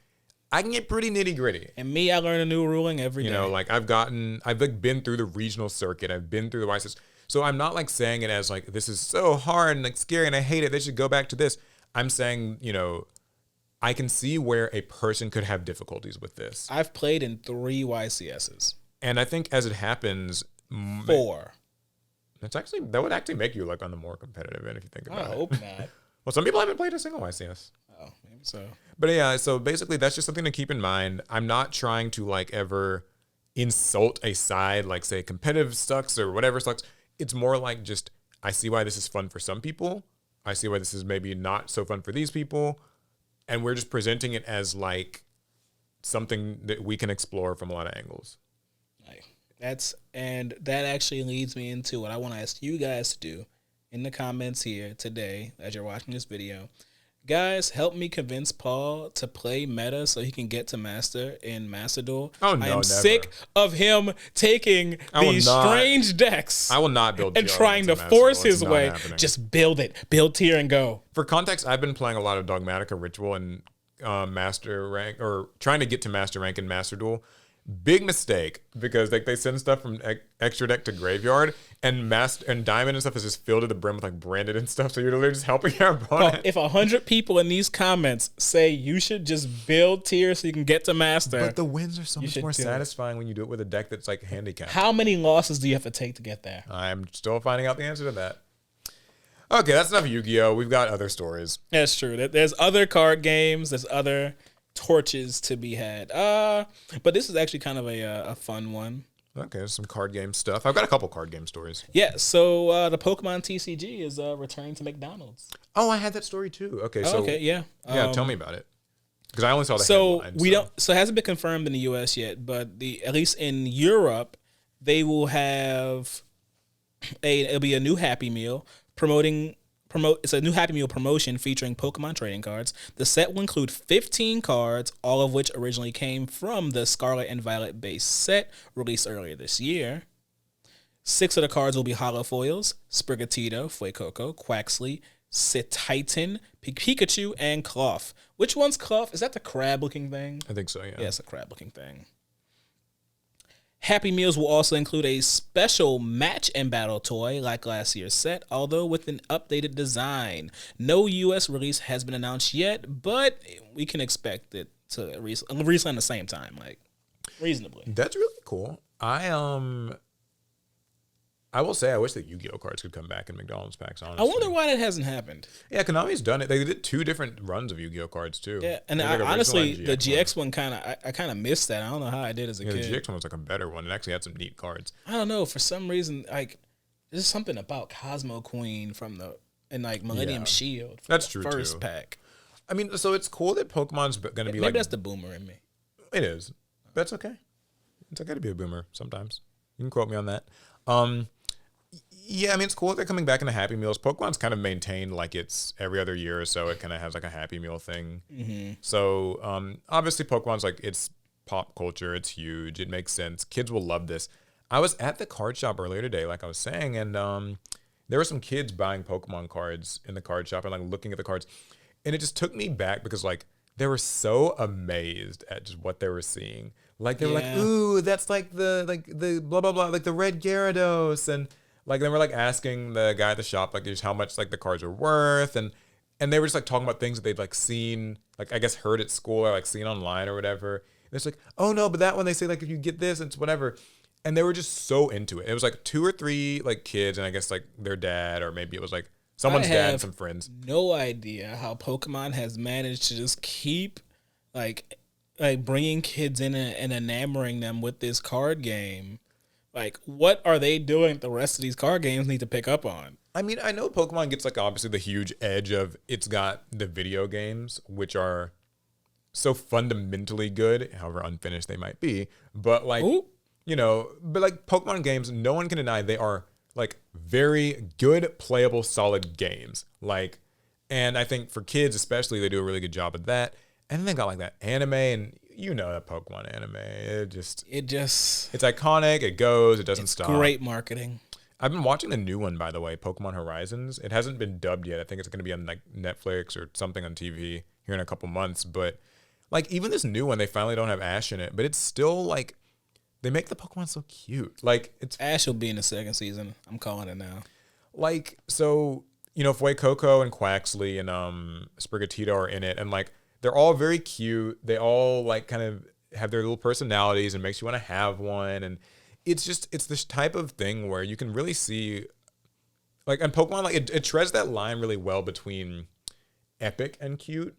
I can get pretty nitty gritty. And me, I learn a new ruling every day. Like I've like been through the regional circuit. I've been through the YCS. So I'm not like saying it as like, this is so hard and like scary and I hate it. They should go back to this. I'm saying, I can see where a person could have difficulties with this. I've played in 3 YCSs. And I think as it happens, 4. That would actually make you like on the more competitive end if you think about it. I hope not. Well, some people haven't played a single YCS. Oh, maybe so. But yeah, so basically that's just something to keep in mind. I'm not trying to like ever insult a side, like say competitive sucks or whatever sucks. It's more like just, I see why this is fun for some people. I see why this is maybe not so fun for these people. And we're just presenting it as like something that we can explore from a lot of angles. That actually leads me into what I want to ask you guys to do in the comments here today as you're watching this video. Guys, help me convince Paul to play meta so he can get to master in Master Duel. Oh, no, I am never. sick of him taking these strange decks. I will not build and trying to force his way. Just build it. Build tier and go. For context, I've been playing a lot of Dogmatica Ritual and Master Rank, or trying to get to Master Rank in Master Duel. Big mistake, because like they send stuff from extra deck to graveyard, and Diamond and stuff is just filled to the brim with like branded and stuff. So you're literally just helping your opponent. If 100 people in these comments say you should just build tier so you can get to master, but the wins are so much more satisfying when you do it with a deck that's like handicapped. How many losses do you have to take to get there? I'm still finding out the answer to that. Okay, that's enough Yu-Gi-Oh! We've got other stories. That's true. There's other card games. There's other torches to be had. But this is actually kind of a fun one. Okay, some card game stuff. I've got a couple card game stories. Yeah, so the Pokemon TCG is returning to McDonald's. Oh, I had that story too. Okay, yeah. Yeah, tell me about it. Because I only saw the headline. So it hasn't been confirmed in the US yet, but at least in Europe, they will have it'll be a new Happy Meal it's a new Happy Meal promotion featuring Pokemon trading cards. The set will include 15 cards, all of which originally came from the Scarlet and Violet base set released earlier this year. 6 of the cards will be Holo Foils: Sprigatito, Fuecoco, Quaxley, Cetitan, Pikachu, and Cloth. Which one's Cloth? Is that the crab-looking thing? I think so, yeah. Yeah, it's a crab-looking thing. Happy Meals will also include a special match and battle toy like last year's set, although with an updated design. No US release has been announced yet, but we can expect it to release at the same time, like reasonably. That's really cool. I will say I wish that Yu-Gi-Oh cards could come back in McDonald's packs, honestly. I wonder why that hasn't happened. Yeah, Konami's done it. They did 2 different runs of Yu-Gi-Oh cards too. Yeah, and honestly, the GX one I kind of missed that. I don't know how I did as a kid. The GX one was like a better one. It actually had some neat cards. I don't know, for some reason, like there's something about Cosmo Queen and Millennium Shield. That's true first too. pack. I mean, so it's cool that Pokemon's going to be maybe that's the boomer in me. It is. That's okay. It's okay to be a boomer sometimes. You can quote me on that. Yeah, I mean, it's cool that they're coming back into Happy Meals. Pokemon's kind of maintained like it's every other year or so. It kind of has like a Happy Meal thing. Mm-hmm. So obviously Pokemon's like, it's pop culture. It's huge. It makes sense. Kids will love this. I was at the card shop earlier today, like I was saying, and there were some kids buying Pokemon cards in the card shop and like looking at the cards. And it just took me back because like they were so amazed at just what they were seeing. Like they were like, ooh, that's like the blah, blah, blah, like the red Gyarados. And like they were like asking the guy at the shop like just how much like the cards are worth, and they were just like talking about things that they'd like seen, like I guess heard at school or like seen online or whatever. And it's like, oh no, but that one they say like if you get this, it's whatever. And they were just so into it. It was like 2 or 3 like kids, and I guess like their dad, or maybe it was like someone's dad and some friends. No idea how Pokemon has managed to just keep like bringing kids in and enamoring them with this card game. Like, what are they doing that the rest of these card games need to pick up on? I mean, I know Pokemon gets like obviously the huge edge of it's got the video games, which are so fundamentally good, however unfinished they might be. But like, but like Pokemon games, no one can deny they are like very good, playable, solid games. Like, and I think for kids especially, they do a really good job of that. And then they got like that anime, and that Pokemon anime. It's iconic. It goes. It doesn't stop. Great marketing. I've been watching the new one, by the way, Pokemon Horizons. It hasn't been dubbed yet. I think it's going to be on like Netflix or something on TV here in a couple months. But like even this new one, they finally don't have Ash in it, but it's still like they make the Pokemon so cute. Like Ash will be in the second season. I'm calling it now. Like so, Fuecoco and Quaxley and Sprigatito are in it, and like they're all very cute. They all like kind of have their little personalities and makes you want to have one. And it's this type of thing where you can really see like on Pokemon, like it treads that line really well between epic and cute,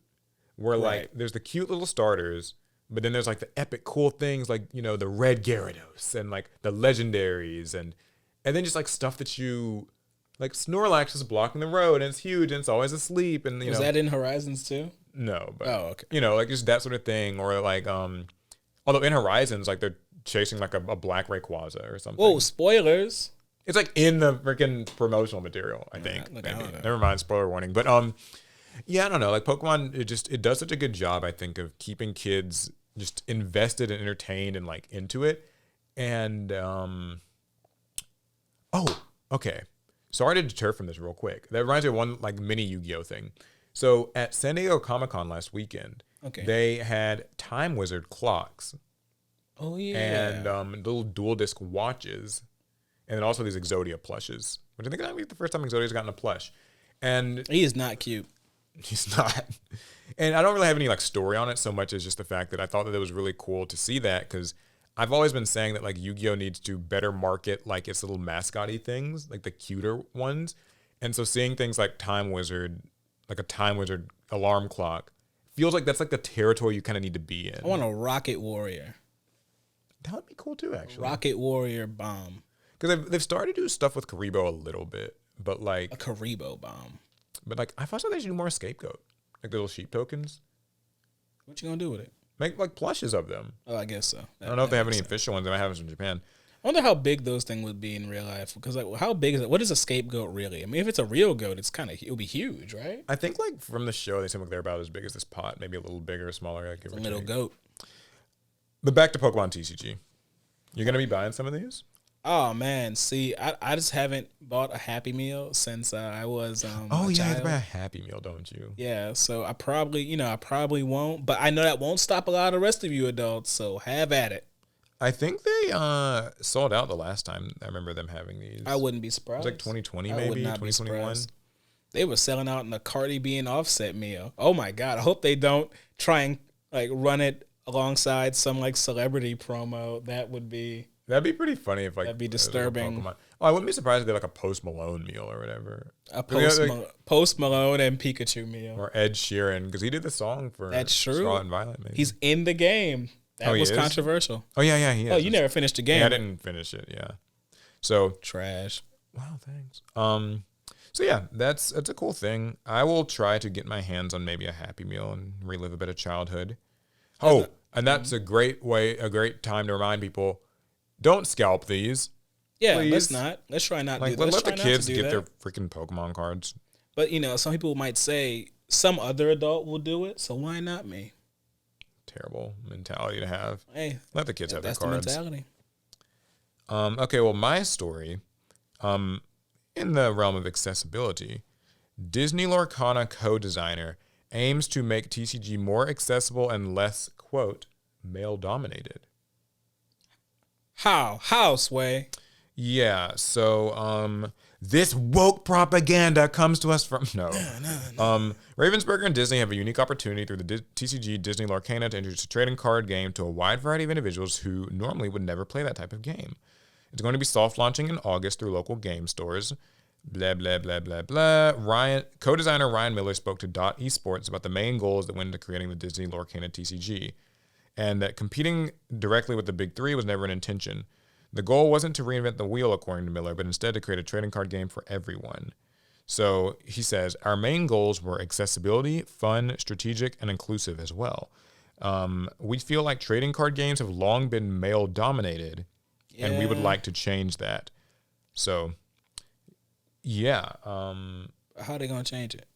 where like there's the cute little starters, but then there's like the epic cool things like, the red Gyarados and like the legendaries and then just like stuff that you like Snorlax is blocking the road and it's huge and it's always asleep. And was that in Horizons too? No, but okay. Like just that sort of thing, or like although in Horizons like they're chasing like a black Rayquaza or something. Whoa, spoilers! It's like in the freaking promotional material, I think. Look, I don't know. Never mind, spoiler warning. But yeah, I don't know. Like Pokemon, it does such a good job, I think, of keeping kids just invested and entertained and like into it. And okay. Sorry to deter from this real quick. That reminds me of one like mini Yu-Gi-Oh thing. So at San Diego Comic-Con last weekend, they had Time Wizard clocks. Oh, yeah. And little dual disc watches. And then also these Exodia plushes, which I think might be the first time Exodia's gotten a plush. And he is not cute. He's not. And I don't really have any like story on it so much as just the fact that I thought that it was really cool to see that, because I've always been saying that like Yu-Gi-Oh needs to better market like its little mascotty things, like the cuter ones. And so seeing things like Time Wizard, like a Time Wizard alarm clock, feels like that's like the territory you kind of need to be in. I want a Rocket Warrior. That would be cool too, actually. Rocket Warrior bomb. Because they've started to do stuff with Karibo a little bit, but like... A Karibo bomb. But like, I thought they should do more Scapegoat. Like the little sheep tokens. What you gonna do with it? Make like plushes of them. Oh, I guess so. I don't know if they have any official ones. They might have them from Japan. I wonder how big those things would be in real life. Because like, how big is it? What is a scapegoat really? I mean, if it's a real goat, it'll be huge, right? I think like from the show, they seem like they're about as big as this pot, maybe a little bigger, smaller. Like a little goat. But back to Pokemon TCG. You're gonna be buying some of these? Oh man, see, I just haven't bought a Happy Meal since I was oh yeah, you have to buy a Happy Meal, don't you? Yeah, so I probably won't, but I know that won't stop a lot of the rest of you adults, so have at it. I think they sold out the last time I remember them having these. I wouldn't be It surprised. was like 2020 I maybe, would not be 2021. surprised. They were selling out in the Cardi B and Offset meal. Oh my God. I hope they don't try and like run it alongside some like celebrity promo. That'd be pretty funny if like that'd be it was like a disturbing. Pokemon. Oh, I wouldn't be surprised if they had like a Post Malone meal or whatever. A Like, Post Malone and Pikachu meal. or Ed Sheeran, because he did the song for That's true. Scarlet and Violet. Maybe. He's in the game. That He was is? controversial. Oh yeah, he is. Oh, you never finished the game. Yeah, I didn't finish it. Yeah. So Trash. wow, thanks. So yeah, that's a cool thing. I will try to get my hands on maybe a Happy Meal and relive a bit of childhood. Oh, and that's a great time to remind people: don't scalp these. Yeah, please. let's not. Let's try not to Like, do that. let the kids do get that. their freaking Pokemon cards. But some people might say some other adult will do it, so why not me? Terrible mentality to have. Hey, Let the kids have their that's cards. the mentality. Okay, well, my story, in the realm of accessibility, Disney Lorcana co-designer aims to make TCG more accessible and less, quote, male-dominated. How, Sway? Yeah, so this woke propaganda comes to us from no. Ravensburger and Disney have a unique opportunity through the TCG Disney Lorcana to introduce a trading card game to a wide variety of individuals who normally would never play that type of game. It's going to be soft launching in August through local game stores. Blah blah blah blah blah. Co-designer Ryan Miller spoke to Dot Esports about the main goals that went into creating the Disney Lorcana TCG, and that competing directly with the big three was never an intention. The goal wasn't to reinvent the wheel, according to Miller, but instead to create a trading card game for everyone. So he says, our main goals were accessibility, fun, strategic, and inclusive as well. We feel like trading card games have long been male-dominated, and we would like to change that. So, yeah. How are they going to change it?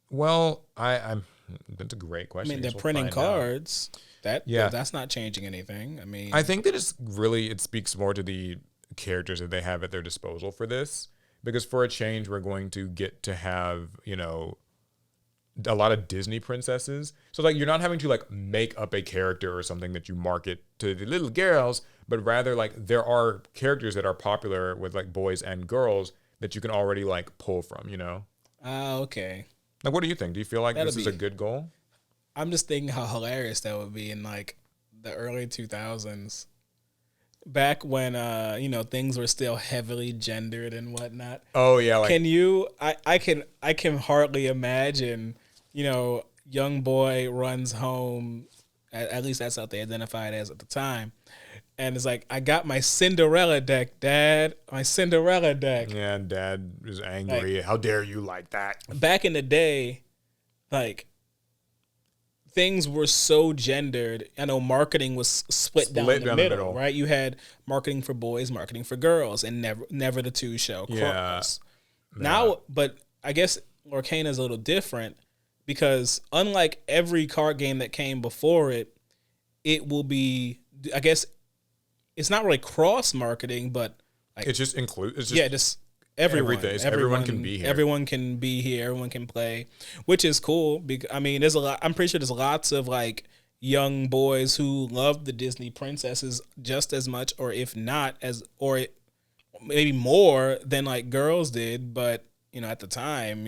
Well, that's a great question. I mean, they're printing cards. That's not changing anything. I mean, I think that it speaks more to the characters that they have at their disposal for this, because for a change, we're going to get to have, a lot of Disney princesses. So like, you're not having to like make up a character or something that you market to the little girls, but rather like there are characters that are popular with like boys and girls that you can already like pull from, okay. Like, what do you think? Do you feel like this is a good goal? I'm just thinking how hilarious that would be in like the early 2000s, back when things were still heavily gendered and whatnot. Oh yeah, like can you? I can hardly imagine. Young boy runs home. At least that's what they identified as at the time. And it's like, I got my Cinderella deck, Dad. My Cinderella deck. Yeah, and Dad is angry. Like, how dare you like that? Back in the day, like, things were so gendered. I know marketing was split down the middle, right? You had marketing for boys, marketing for girls, and never the two shall cross. Yeah. Now, but I guess Lorcana is a little different because unlike every card game that came before it, it will be, I guess, it's not really cross marketing, but like it's just just everyone. Everything. Everyone can be here. Everyone can be here. Everyone can play, which is cool. I mean, there's a lot. I'm pretty sure there's lots of like young boys who love the Disney princesses just as much, or if not or maybe more than like girls did. But at the time,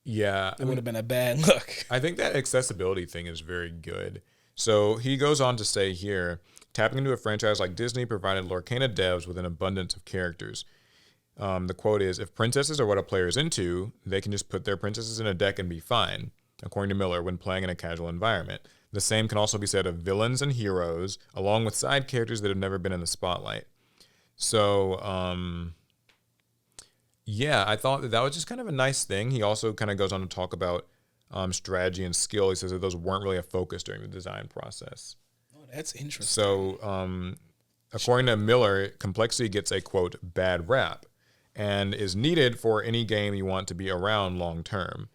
yeah, it would have been a bad look. I think that accessibility thing is very good. So he goes on to say here, tapping into a franchise like Disney provided Lorcana devs with an abundance of characters. The quote is, if princesses are what a player is into, they can just put their princesses in a deck and be fine, according to Miller, when playing in a casual environment. The same can also be said of villains and heroes, along with side characters that have never been in the spotlight. So, yeah, I thought that was just kind of a nice thing. He also kind of goes on to talk about strategy and skill. He says that those weren't really a focus during the design process. Oh, that's interesting. So, according to Miller, complexity gets a, quote, bad rap and is needed for any game you want to be around long term.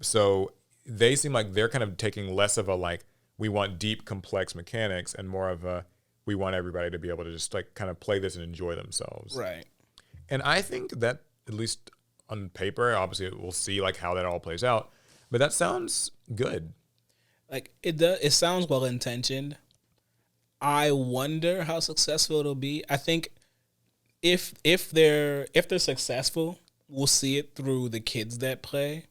So they seem like they're kind of taking less of a like, we want deep, complex mechanics and more of a, we want everybody to be able to just like kind of play this and enjoy themselves. Right. And I think that, at least on paper, obviously we'll see like how that all plays out, but that sounds good. Like it does. It sounds well intentioned. I wonder how successful it'll be. I think if they're successful, we'll see it through the kids that play.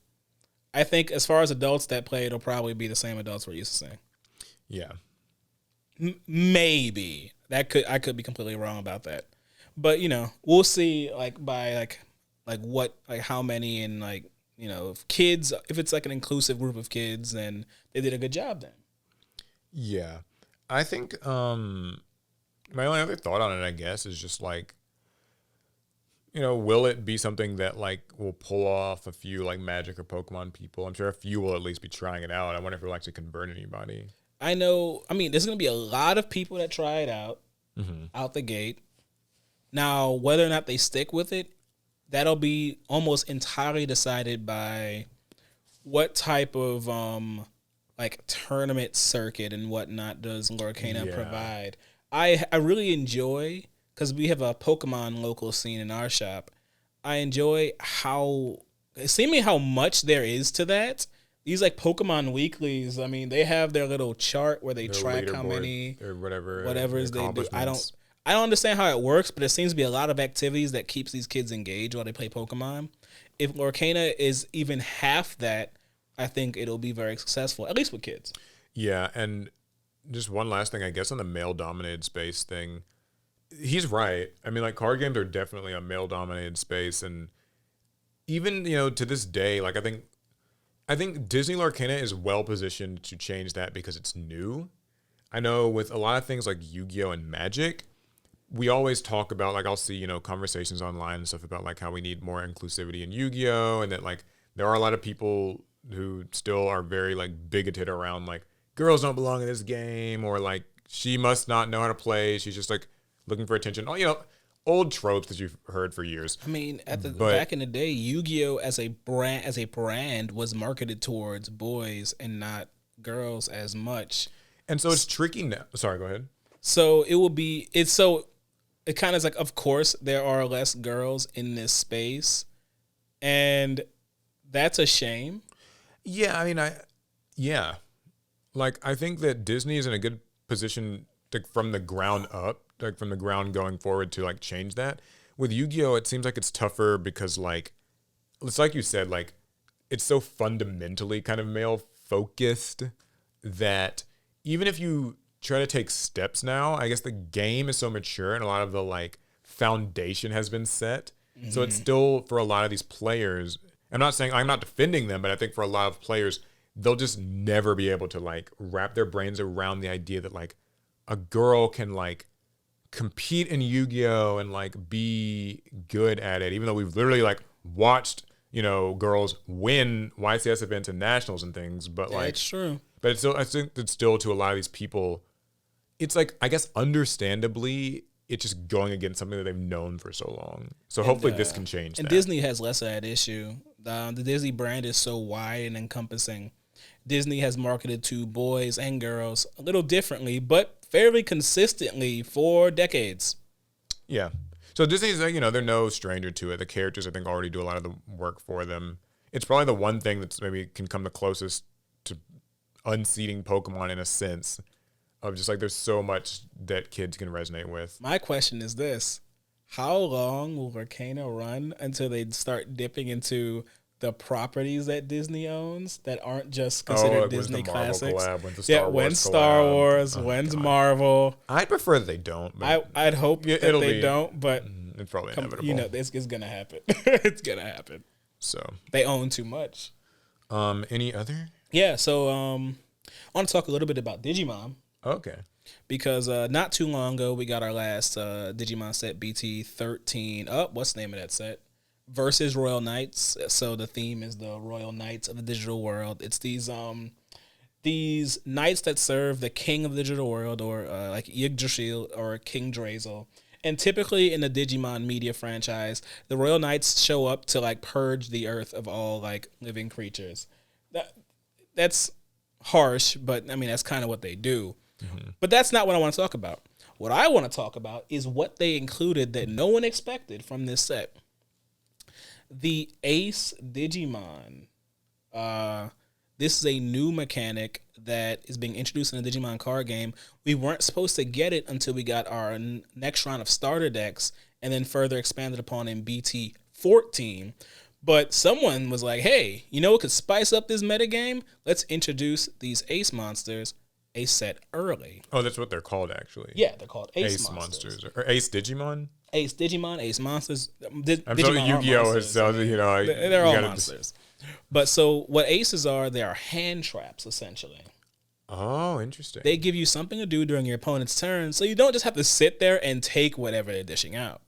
I think as far as adults that play, it'll probably be the same adults we're used to seeing. Yeah. Maybe I could be completely wrong about that, but we'll see. Like by like how many and like if kids, if it's like an inclusive group of kids, then they did a good job then. Yeah. I think my only other thought on it, I guess, is just like, will it be something that like will pull off a few like Magic or Pokemon people? I'm sure a few will at least be trying it out. I wonder if it'll actually convert anybody. I mean, there's going to be a lot of people that try it out, out the gate. Now, whether or not they stick with it, that'll be almost entirely decided by what type of like tournament circuit and whatnot does Lorcana provide. I really enjoy, because we have a Pokemon local scene in our shop. I enjoy how much there is to that. These like Pokemon weeklies, I mean, they have their little chart where they track how many or whatever they do. I don't understand how it works, but it seems to be a lot of activities that keeps these kids engaged while they play Pokemon. If Lorcana is even half that, I think it'll be very successful, at least with kids. Yeah, and just one last thing, I guess, on the male-dominated space thing. He's right. I mean, like, card games are definitely a male-dominated space, and even, to this day, like, I think Disney Lorcana is well-positioned to change that because it's new. I know with a lot of things like Yu-Gi-Oh! And Magic, we always talk about, like, I'll see, conversations online and stuff about, like, how we need more inclusivity in Yu-Gi-Oh! And that, like, there are a lot of people who still are very, like, bigoted around, like, girls don't belong in this game, or, like, she must not know how to play. She's just, like, looking for attention. Oh, old tropes that you've heard for years. I mean, back in the day, Yu-Gi-Oh! as a brand was marketed towards boys and not girls as much. And so it's tricky now. Sorry, go ahead. So it kind of is like, of course, there are less girls in this space, and that's a shame. Yeah, I mean, like, I think that Disney is in a good position from the ground up, like from the ground going forward, to like change that. With Yu-Gi-Oh, it seems like it's tougher because, like, it's like you said, like, it's so fundamentally kind of male focused that even if you try to take steps now, I guess the game is so mature and a lot of the like foundation has been set. Mm-hmm. So it's still, for a lot of these players, I'm not saying, I'm not defending them, but I think for a lot of players, they'll just never be able to like wrap their brains around the idea that like a girl can like compete in Yu-Gi-Oh! And like be good at it, even though we've literally like watched, girls win YCS events and nationals and things. But like, it's true. But it's still, I think it's still, to a lot of these people, it's like, I guess understandably, it's just going against something that they've known for so long. So hopefully this can change and that. Disney has less of that issue. The Disney brand is so wide and encompassing. Disney has marketed to boys and girls a little differently, but fairly consistently for decades. Yeah. So Disney's, they're no stranger to it. The characters, I think, already do a lot of the work for them. It's probably the one thing that's maybe can come the closest to unseating Pokemon in a sense of just like there's so much that kids can resonate with. My question is this. How long will Lorcana run until they start dipping into the properties that Disney owns that aren't just considered Disney classics? When's Star Wars, when's Marvel? I'd prefer that they don't. But I'd hope that they don't, but it's probably inevitable. It's going to happen. It's going to happen. So they own too much. Any other? Yeah, so I want to talk a little bit about Digimon. Okay. Because not too long ago, we got our last Digimon set, BT13. What's the name of that set? Versus Royal Knights. So the theme is the Royal Knights of the digital world. It's these knights that serve the king of the digital world, or like Yggdrasil or King Drazel. And typically in the Digimon media franchise, the Royal Knights show up to like purge the earth of all like living creatures. That's harsh, but I mean that's kind of what they do. Mm-hmm. But that's not what I want to talk about. What I want to talk about is what they included that no one expected from this set. The Ace Digimon. This is a new mechanic that is being introduced in the Digimon card game. We weren't supposed to get it until we got our next round of starter decks, and then further expanded upon in BT 14. But someone was like, hey, you know what could spice up this metagame? Let's introduce these Ace monsters a set early. Oh, that's what they're called, actually. Yeah, they're called Ace monsters. Or Ace Digimon? Ace Digimon, Ace monsters. I'm Digimon sorry, Yu-Gi-Oh! They're all monsters. But so what aces are, they are hand traps, essentially. Oh, interesting. They give you something to do during your opponent's turn, so you don't just have to sit there and take whatever they're dishing out.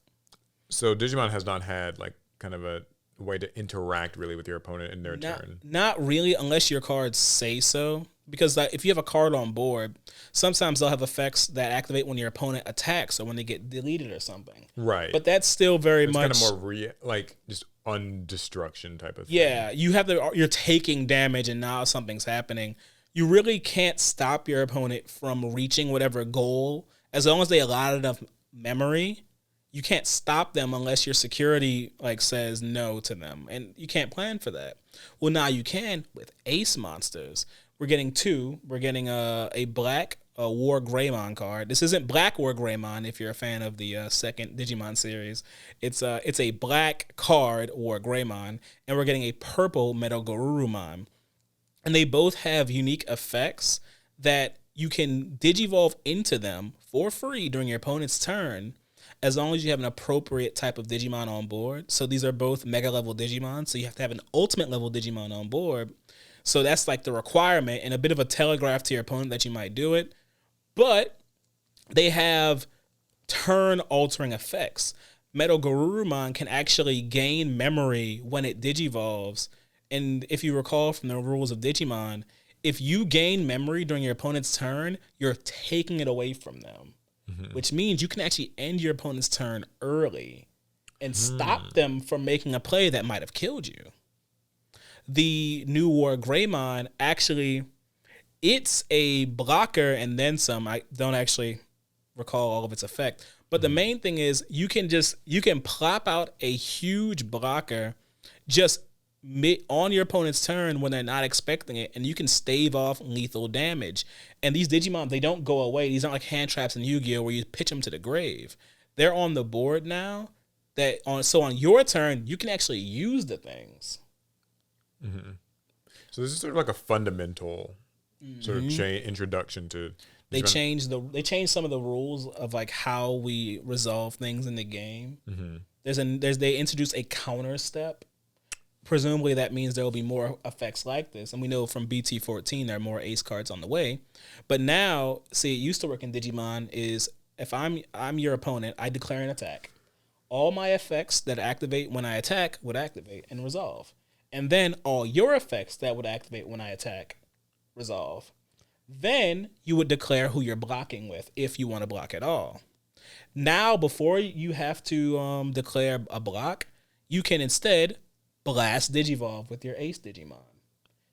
So Digimon has not had like kind of a way to interact really with your opponent in their turn. Not really, unless your cards say so. Because if you have a card on board, sometimes they'll have effects that activate when your opponent attacks or when they get deleted or something. Right. But that's still very much kind of more like just undestruction type of thing. Yeah, you're taking damage and now something's happening. You really can't stop your opponent from reaching whatever goal as long as they allot enough memory. You can't stop them unless your security like says no to them, and you can't plan for that. Well, now you can with Ace monsters. We're getting two. We're getting a black War Greymon card. This isn't Black War Greymon if you're a fan of the second Digimon series. It's a black card, War Greymon, and we're getting a purple Metal Garurumon. And they both have unique effects that you can digivolve into them for free during your opponent's turn, as long as you have an appropriate type of Digimon on board. So these are both Mega level Digimon, so you have to have an Ultimate level Digimon on board. So that's like the requirement and a bit of a telegraph to your opponent that you might do it. But they have turn-altering effects. Metal Garurumon can actually gain memory when it digivolves. And if you recall from the rules of Digimon, if you gain memory during your opponent's turn, you're taking it away from them. Mm-hmm. Which means you can actually end your opponent's turn early and stop them from making a play that might have killed you. The new War Greymon, actually, it's a blocker and then some. I don't actually recall all of its effect. But the main thing is you can plop out a huge blocker just on your opponent's turn when they're not expecting it, and you can stave off lethal damage. And these Digimon, they don't go away. These aren't like hand traps in Yu-Gi-Oh! Where you pitch them to the grave. They're on the board now. So on your turn, you can actually use the things. Mm-hmm. So this is sort of like a fundamental sort of introduction to. They changed some of the rules of like how we resolve things in the game. Mm-hmm. They introduced a counter step. Presumably that means there will be more effects like this, and we know from BT14 there are more Ace cards on the way. But now, see, it used to work in Digimon is if I'm your opponent, I declare an attack. All my effects that activate when I attack would activate and resolve. And then all your effects that would activate when I attack, resolve. Then you would declare who you're blocking with if you want to block at all. Now, before you have to declare a block, you can instead blast Digivolve with your Ace Digimon.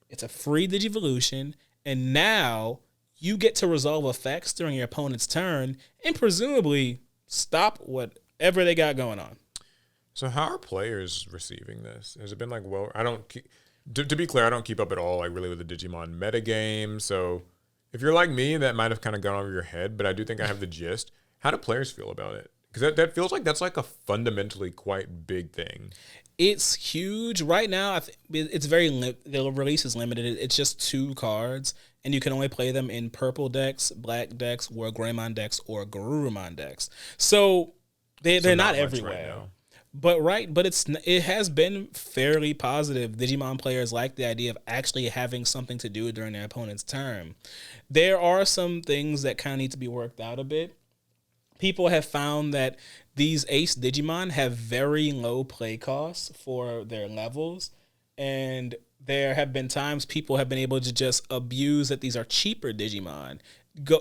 It's a free Digivolution, and now you get to resolve effects during your opponent's turn and presumably stop whatever they got going on. So how are players receiving this? Has it been like, well, to be clear, I don't keep up at all, like really with the Digimon metagame. So if you're like me, that might have kind of gone over your head, but I do think I have the gist. How do players feel about it? Because that feels like that's like a fundamentally quite big thing. It's huge. Right now, it's the release is limited. It's just 2 cards, and you can only play them in purple decks, black decks, War Greymon decks, or Garurumon decks. So they're not everywhere. Right, but it has been fairly positive. Digimon players like the idea of actually having something to do during their opponent's turn. There are some things that kind of need to be worked out a bit. People have found that these Ace Digimon have very low play costs for their levels, and there have been times people have been able to just abuse that these are cheaper Digimon,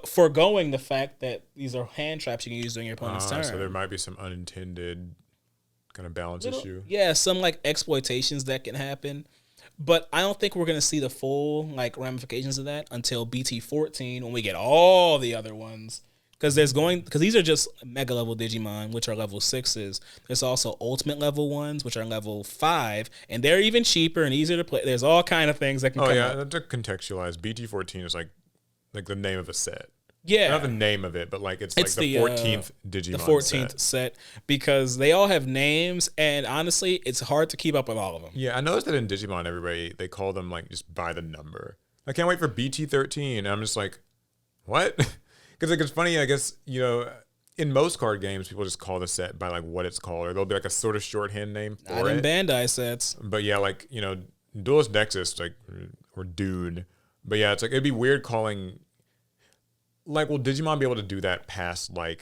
foregoing the fact that these are hand traps you can use during your opponent's turn. So there might be some unintended kind of balance issue. Yeah, some like exploitations that can happen. But I don't think we're going to see the full like ramifications of that until BT14 when we get all the other ones because these are just mega level Digimon, which are level 6s. There's also ultimate level ones, which are level 5, and they're even cheaper and easier to play. There's all kind of things that can come up. To contextualize, BT14 is like the name of a set. Yeah, not the name of it, but it's like the 14th Digimon. The 14th set, because they all have names, and honestly, it's hard to keep up with all of them. Yeah, I noticed that in Digimon, they call them just by the number. I can't wait for BT13. And I'm just like, what? Because it's funny, I guess, in most card games, people just call the set by what it's called, or there'll be a sort of shorthand name for Not it. in Bandai sets. But yeah, Duelist Nexus, or Dude. But yeah, it's it'd be weird calling. Will Digimon be able to do that past 20?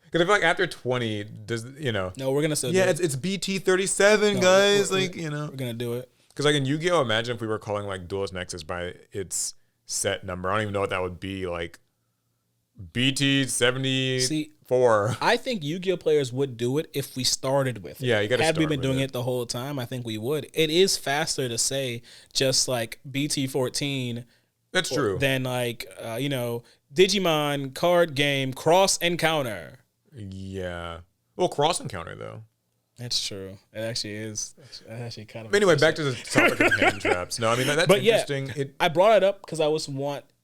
Because I feel after 20, does No, we're gonna still. Yeah, it's BT37, guys. We're gonna do it. Because in Yu-Gi-Oh, imagine if we were calling Duelist Nexus by its set number. I don't even know what that would be. BT74. I think Yu-Gi-Oh players would do it if we started with it. Yeah, you got to start. Had we been doing it the whole time, I think we would. It is faster to say just BT14. That's true. Than Digimon card game cross encounter. Yeah. Well, cross encounter though. That's true. It actually is. That's actually kind of. But anyway, back to the topic of hand traps. No, I mean that's interesting. Yeah, I brought it up because I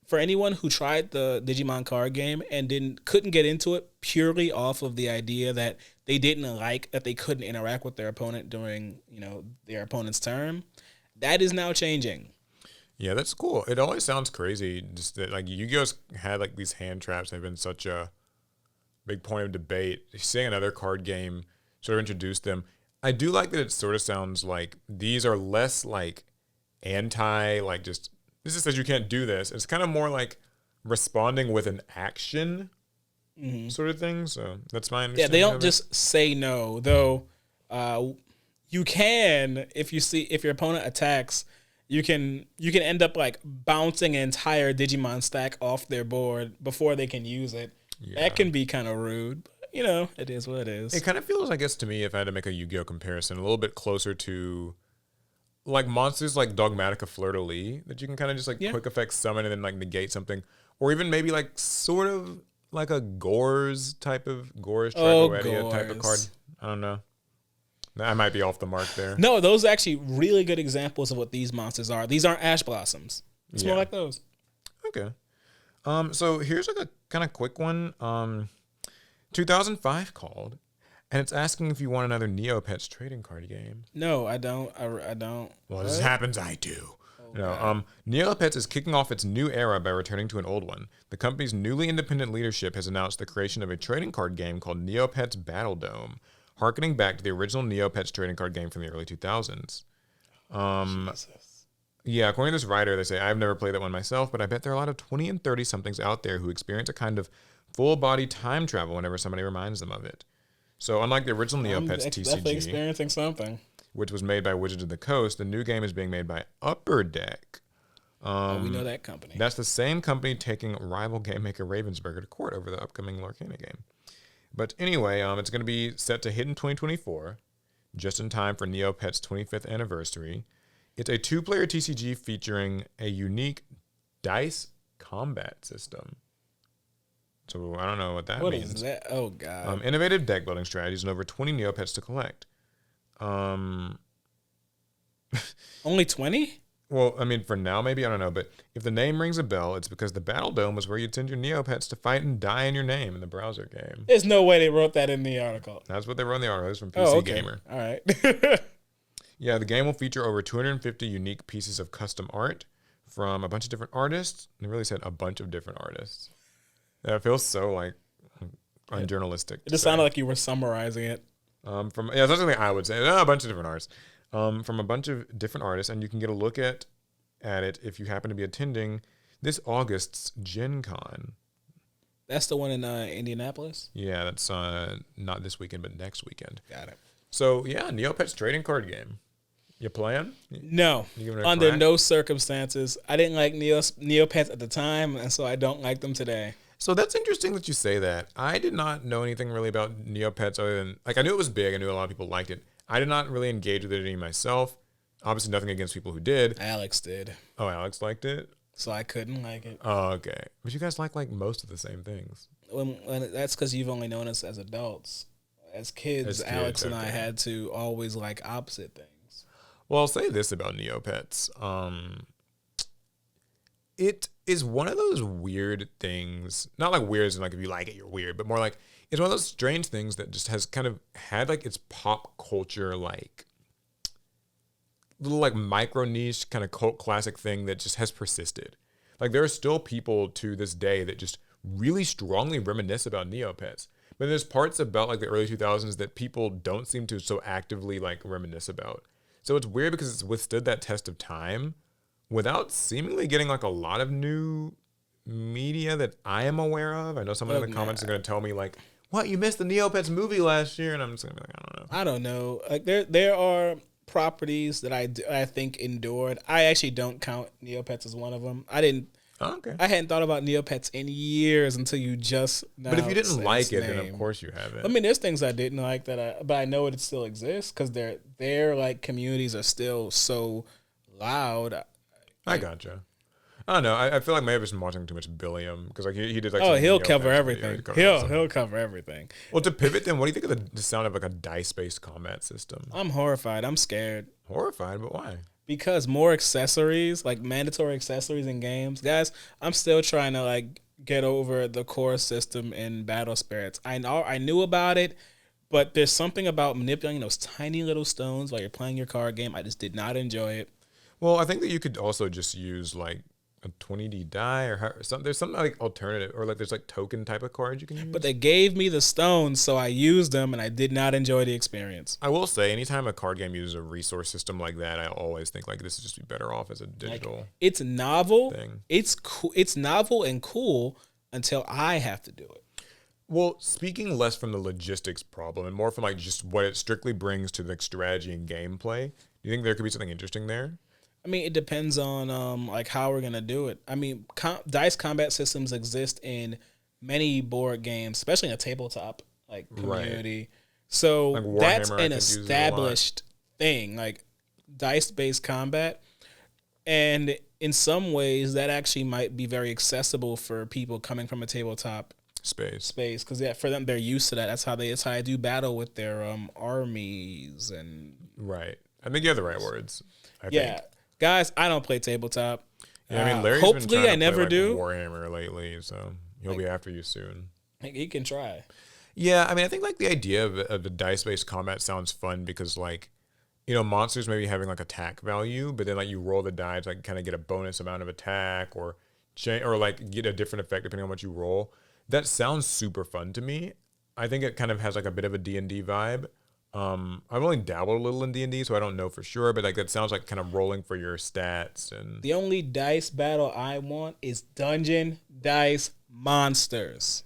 for anyone who tried the Digimon card game and couldn't get into it purely off of the idea that they didn't like that they couldn't interact with their opponent during their opponent's turn. That is now changing. Yeah, that's cool. It always sounds crazy just that Yu-Gi-Oh's had these hand traps. They've been such a big point of debate. Seeing another card game sort of introduce them. I do like that it sort of sounds like these are less anti, this just says you can't do this. It's kind of more responding with an action sort of thing. So that's my understanding. Yeah, they don't just say no, though. You can, if your opponent attacks, you can end up bouncing an entire Digimon stack off their board before they can use it. Yeah. That can be kind of rude, but it is what it is. It kind of feels, I guess, to me, if I had to make a Yu-Gi-Oh comparison, a little bit closer to monsters like Dogmatica Fleur-de-Lis that you can kind of just quick effect summon and then negate something, or even maybe sort of a Gore's Tricoedia type of card. I don't know. I might be off the mark there. No, those are actually really good examples of what these monsters are. These aren't Ash Blossoms. It's more like those. Okay. So here's a kind of quick one. 2005 called, and it's asking if you want another Neopets trading card game. No, I don't. I don't. Well, this happens, I do. Neopets is kicking off its new era by returning to an old one. The company's newly independent leadership has announced the creation of a trading card game called Neopets Battle Dome, harkening back to the original Neopets trading card game from the early 2000s. Yeah, according to this writer, they say, I've never played that one myself, but I bet there are a lot of 20 and 30-somethings out there who experience a kind of full-body time travel whenever somebody reminds them of it. So unlike the original Neopets TCG, definitely experiencing something, which was made by Wizards of the Coast, the new game is being made by Upper Deck. We know that company. That's the same company taking rival game maker Ravensburger to court over the upcoming Lorcana game. But anyway, it's going to be set to hit in 2024, just in time for Neopets' 25th anniversary. It's a 2-player TCG featuring a unique dice combat system. So I don't know what that means. What is that? Oh, God. Innovative deck building strategies and over 20 Neopets to collect. Only 20? Well, I mean, for now, maybe, I don't know. But if the name rings a bell, it's because the Battle Dome was where you'd send your Neopets to fight and die in your name in the browser game. There's no way they wrote that in the article. That's what they wrote in the article. It was from PC Gamer. All right. Yeah, the game will feature over 250 unique pieces of custom art from a bunch of different artists. They really said a bunch of different artists. Yeah, it feels so, unjournalistic. It just sounded like you were summarizing it. That's something I would say. A bunch of different artists. From a bunch of different artists, and you can get a look at it if you happen to be attending this August's Gen Con. That's the one in Indianapolis? Yeah, that's not this weekend, but next weekend. Got it. So, yeah, Neopets trading card game. You playing? No. Under no circumstances. I didn't like Neopets at the time, and so I don't like them today. So that's interesting that you say that. I did not know anything really about Neopets other than, I knew it was big. I knew a lot of people liked it. I did not really engage with it any myself. Obviously, nothing against people who did. Alex did. Oh, Alex liked it? so I couldn't like it. Oh, okay. But you guys like most of the same things. When that's because you've only known us as adults. As kids, Alex and I okay. had to always like opposite things. Well, I'll say this about Neopets. It is one of those weird things. Not like weird as in like if you like it, you're weird, but more like it's one of those strange things that just has kind of had like its pop culture like little like micro niche kind of cult classic thing that just has persisted. Like there are still people to this day that just really strongly reminisce about Neopets. But there's parts about like the early 2000s that people don't seem to so actively like reminisce about. So it's weird because it's withstood that test of time without seemingly getting like a lot of new media that I am aware of. I know someone in the comments is going to tell me like, "What, you missed the Neopets movie last year?" And I'm just going to be like, "I don't know." I don't know. Like there are properties that I think endured. I actually don't count Neopets as one of them. I didn't. Oh, okay. I hadn't thought about Neopets in years until you just now. But if you didn't like it, name. then of course you haven't. I mean, there's things I didn't like but I know it still exists because their like communities are still so loud. I gotcha. I don't know. I feel like maybe I've been watching too much Billiam because like he did like. Oh, he'll Neopets cover everything. videos. He'll cover everything. Well, to pivot then, what do you think of the sound of like a dice-based combat system? I'm horrified. I'm scared. Horrified, but why? Because more accessories, like mandatory accessories in games. Guys, I'm still trying to like get over the core system in Battle Spirits. I knew about it, but there's something about manipulating those tiny little stones while you're playing your card game. I just did not enjoy it. Well, I think that you could also just use like a 20D die or something. There's something like alternative or like there's like token type of cards you can use. But they gave me the stones, so I used them, and I did not enjoy the experience. I will say, anytime a card game uses a resource system like that, I always think like this would just be better off as a digital. Like, it's novel. Thing. It's cool. It's novel and cool until I have to do it. Well, speaking less from the logistics problem and more from like just what it strictly brings to the strategy and gameplay, do you think there could be something interesting there? I mean, it depends on like how we're gonna do it. I mean, dice combat systems exist in many board games, especially in a tabletop like community. Right. So like that's an established thing, like dice-based combat. And in some ways, that actually might be very accessible for people coming from a tabletop space because for them they're used to that. That's how they do battle with their armies and right. I think you have the right words. I think. Guys, I don't play tabletop. Yeah, I mean, Larry's hopefully been trying to I never play, like, do Warhammer lately, so he'll be after you soon. He can try. Yeah, I mean, I think like the idea of the dice-based combat sounds fun because like, you know, monsters maybe having like attack value, but then like you roll the dice, like kind of get a bonus amount of attack or like get a different effect depending on what you roll. That sounds super fun to me. I think it kind of has like a bit of a D&D vibe. I've only dabbled a little in D&D, so I don't know for sure, but like that sounds like kind of rolling for your stats. And the only dice battle I want is Dungeon Dice Monsters.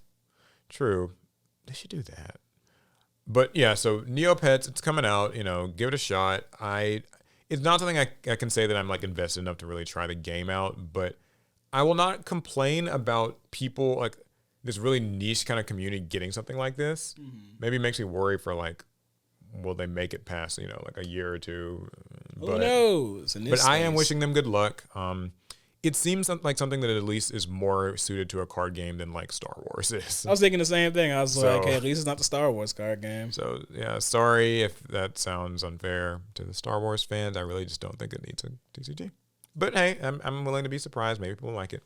True. They should do that. But yeah, so Neopets, it's coming out, you know, give it a shot. It's not something I can say that I'm like invested enough to really try the game out, but I will not complain about people like this really niche kind of community getting something like this. Mm-hmm. Maybe it makes me worry for like, will they make it past, you know, like a year or two? Who knows? But I am wishing them good luck. It seems like something that at least is more suited to a card game than like Star Wars is. I was thinking the same thing. I was like, hey, at least it's not the Star Wars card game. So yeah, sorry if that sounds unfair to the Star Wars fans. I really just don't think it needs a TCG. But hey, I'm willing to be surprised. Maybe people like it.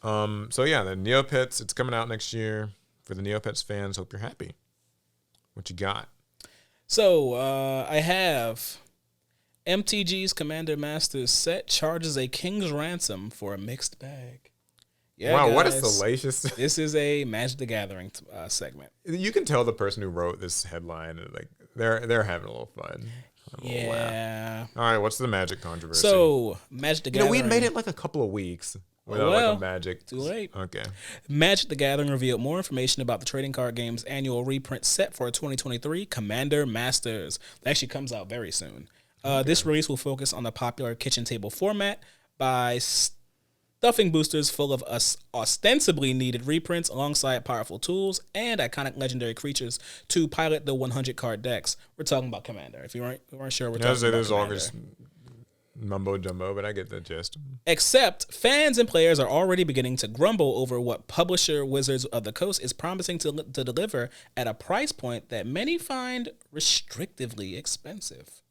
So yeah, the Neopets, it's coming out next year. For the Neopets fans, hope you're happy. What you got? So I have MTG's Commander Masters set charges a king's ransom for a mixed bag. Yeah, wow, guys, what a salacious. This is a Magic the Gathering segment. You can tell the person who wrote this headline, like they're having a little fun. Yeah. All right, what's the Magic controversy? So Magic the Gathering. We made it like a couple of weeks. Without like a Magic. Too late. Okay. Magic the Gathering revealed more information about the trading card game's annual reprint set for 2023 Commander Masters. That actually comes out very soon. This release will focus on the popular kitchen table format by stuffing boosters full of ostensibly needed reprints alongside powerful tools and iconic legendary creatures to pilot the 100 card decks. We're talking about Commander. If you weren't sure, we're talking about Commander. mumbo jumbo, but I get the gist. Except fans and players are already beginning to grumble over what publisher Wizards of the Coast is promising to deliver at a price point that many find restrictively expensive.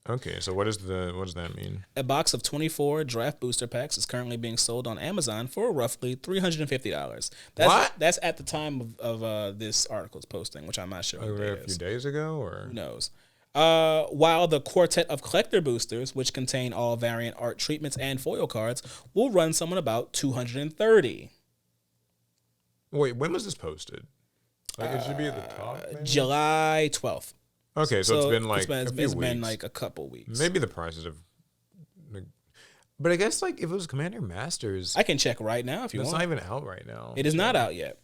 Okay, so what does that mean? A box of 24 draft booster packs is currently being sold on Amazon for roughly $350. That's at the time of this article's posting, which I'm not sure. Over a few days ago, or who knows? While the quartet of collector boosters, which contain all variant art treatments and foil cards, will run someone about $230. Wait, when was this posted? Like it should be at the top. Maybe? July 12th. Okay, so it's been like a few weeks. Been like a couple weeks. Maybe the prices have. But I guess like if it was Commander Masters, I can check right now if you want. It's not even out right now. It is not out yet.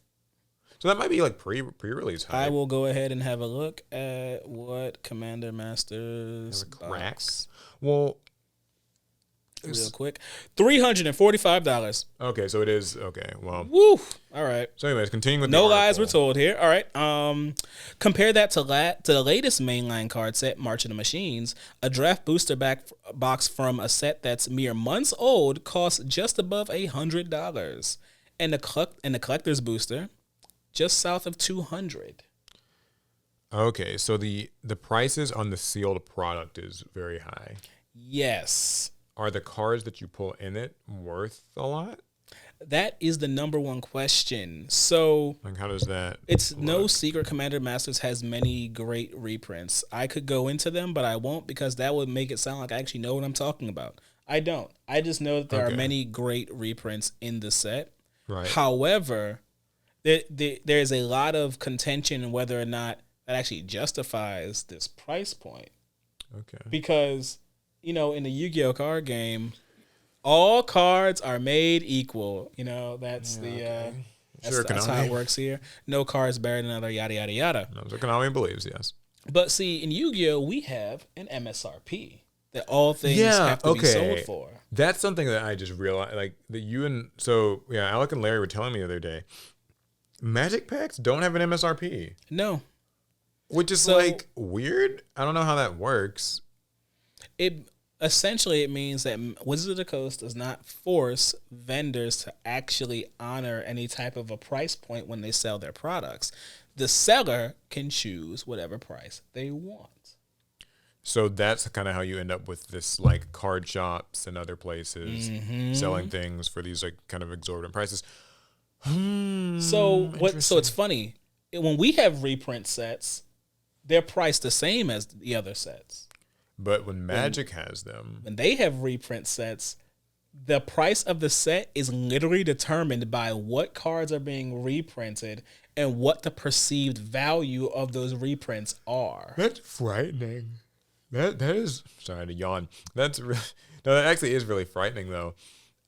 So that might be like pre-release hype. I will go ahead and have a look at what Commander Masters cracks. Well, real quick, $345. Okay, so it is okay. Well, woo. All right. So, anyways, continuing with no lies were told here. All right. Compare that to the latest mainline card set, March of the Machines. A draft booster box from a set that's mere months old costs just above $100, and the collector's booster just south of $200. Okay, so the prices on the sealed product is very high. Yes. Are the cards that you pull in it worth a lot? That is the number one question. So, like, how does that? It's no secret Commander Masters has many great reprints. I could go into them, but I won't because that would make it sound like I actually know what I'm talking about. I don't. I just know that there are many great reprints in the set. Right. However, there's a lot of contention on whether or not that actually justifies this price point. Okay. Because, in the Yu-Gi-Oh card game, all cards are made equal. That's that's how it works here. No cards better than another, yada, yada, yada. That's what Konami believes, yes. But see, in Yu-Gi-Oh, we have an MSRP that all things have to be sold for. That's something that I just realized. Like, Alec and Larry were telling me the other day, Magic packs don't have an MSRP. No. Which is, weird. I don't know how that works. Essentially, it means that Wizards of the Coast does not force vendors to actually honor any type of a price point when they sell their products. The seller can choose whatever price they want. So that's kind of how you end up with this, card shops and other places selling things for these, kind of exorbitant prices. So it's funny. When we have reprint sets, they're priced the same as the other sets. But when Magic has them, when they have reprint sets, the price of the set is literally determined by what cards are being reprinted and what the perceived value of those reprints are. That's frightening. That is, sorry to yawn. That actually is really frightening though.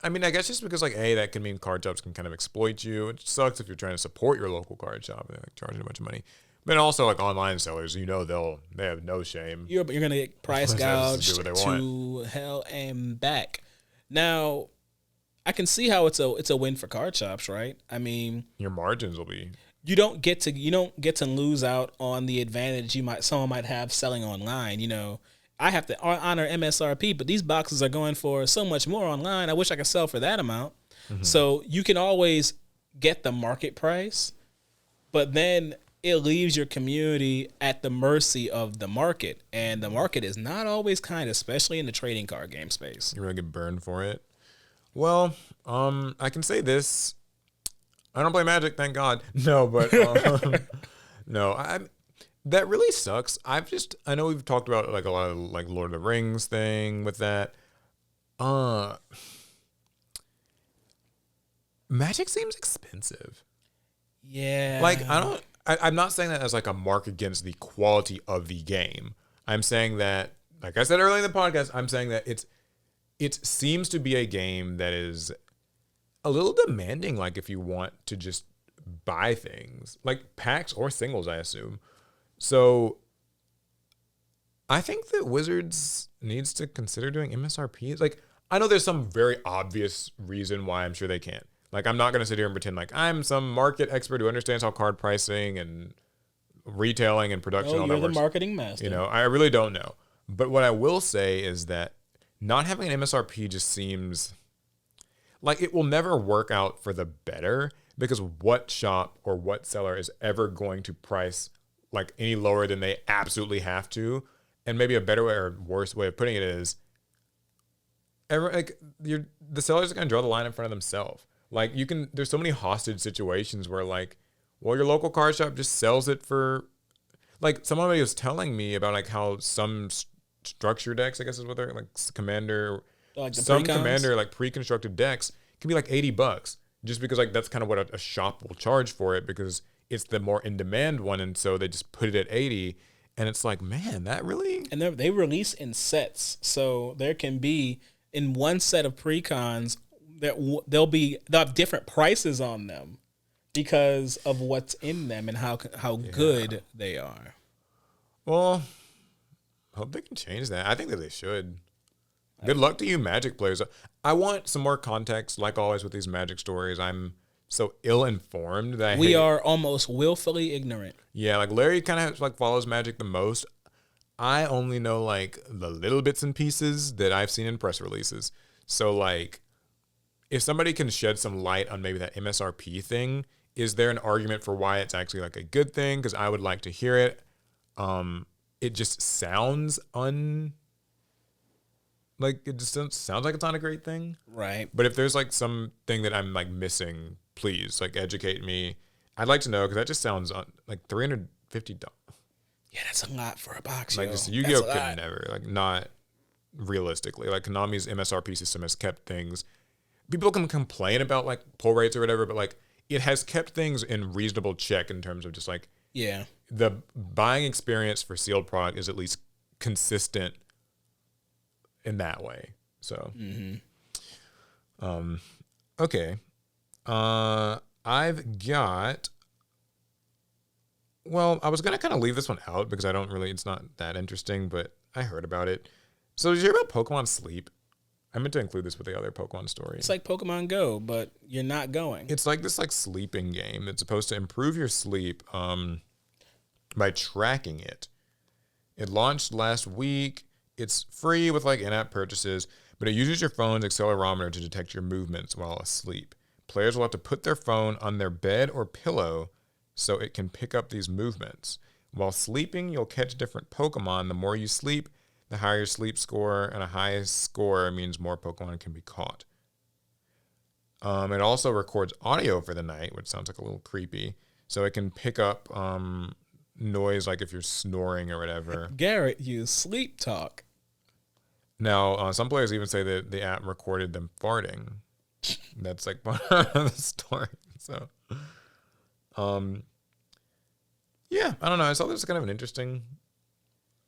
I mean, I guess just because that can mean card shops can kind of exploit you. It sucks if you're trying to support your local card shop and they're charging a bunch of money. But also, online sellers, they have no shame. You're going to get price gouged to hell and back. Now, I can see how it's a win for card shops, right? I mean, your margins will be. You don't get to lose out on the advantage someone might have selling online. I have to honor MSRP, but these boxes are going for so much more online. I wish I could sell for that amount. Mm-hmm. So you can always get the market price, but then it leaves your community at the mercy of the market. And the market is not always kind, especially in the trading card game space. You really get burned for it. Well, I can say this. I don't play Magic, thank God. No, but no, that really sucks. I know we've talked about a lot of Lord of the Rings thing with that. Magic seems expensive. Yeah. I'm not saying that as a mark against the quality of the game. I'm saying that, like I said earlier in the podcast, I'm saying that it seems to be a game that is a little demanding, if you want to just buy things. Packs or singles, I assume. So I think that Wizards needs to consider doing MSRPs. I know there's some very obvious reason why I'm sure they can't. I'm not going to sit here and pretend I'm some market expert who understands how card pricing and retailing and production all that works. You're the marketing master. I really don't know. But what I will say is that not having an MSRP just seems like it will never work out for the better, because what shop or what seller is ever going to price like any lower than they absolutely have to? And maybe a better way or worse way of putting it is, the sellers are going to draw the line in front of themselves. Like there's so many hostage situations where like, well, your local card shop just sells it for, like somebody was telling me about like how some structure decks, I guess is what they're like, Like some pre-cons? commander like pre-constructed decks can be like $80 just because like that's kind of what a shop will charge for it, because it's the more in demand one, and so they just put it at 80. And it's like, man, that really. And they release in sets, so there can be in one set of precons that they'll have different prices on them because of what's in them and how good they are. Well, hope they can change that. I think that they should. Good luck to you Magic players. I want some more context, like always with these Magic stories. I'm so ill-informed that we are almost willfully ignorant. Yeah, like Larry kind of like follows Magic the most. I only know like the little bits and pieces that I've seen in press releases. So like, if somebody can shed some light on maybe that MSRP thing, is there an argument for why it's actually like a good thing? Because I would like to hear it. It just sounds it just sounds like it's not a great thing. Right. But if there's like something that I'm like missing, please like educate me. I'd like to know, because that just sounds like $350. Yeah, that's a lot for a box. Like just Yu-Gi-Oh could never, like not realistically. Like Konami's MSRP system has kept things. People can complain about like pull rates or whatever, but like it has kept things in reasonable check in terms of just like the buying experience for sealed product is at least consistent in that way. So, okay. I've got. Well, I was gonna kind of leave this one out because it's not that interesting, but I heard about it. So did you hear about Pokemon Sleep? I meant to include this with the other Pokemon story. It's like Pokemon Go, but you're not going. It's like this like sleeping game that's supposed to improve your sleep by tracking it. It launched last week. It's free with like in-app purchases, but it uses your phone's accelerometer to detect your movements while asleep. Players will have to put their phone on their bed or pillow so it can pick up these movements. While sleeping, you'll catch different Pokemon. The more you sleep, the higher your sleep score, and a high score means more Pokemon can be caught. It also records audio for the night, which sounds like a little creepy. So it can pick up noise like if you're snoring or whatever. Garrett used sleep talk. Now, some players even say that the app recorded them farting. That's like part of the story. So, yeah, I don't know. I saw this was kind of an interesting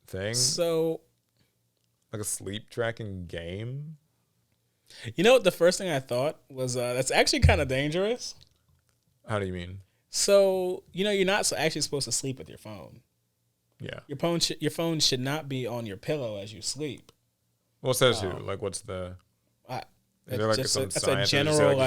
thing. So, like a sleep tracking game. You know what? The first thing I thought was that's actually kind of dangerous. How do you mean? So, you're not actually supposed to sleep with your phone. Yeah. Your phone should not be on your pillow as you sleep. Well, it says who? Like, what's the? That's a general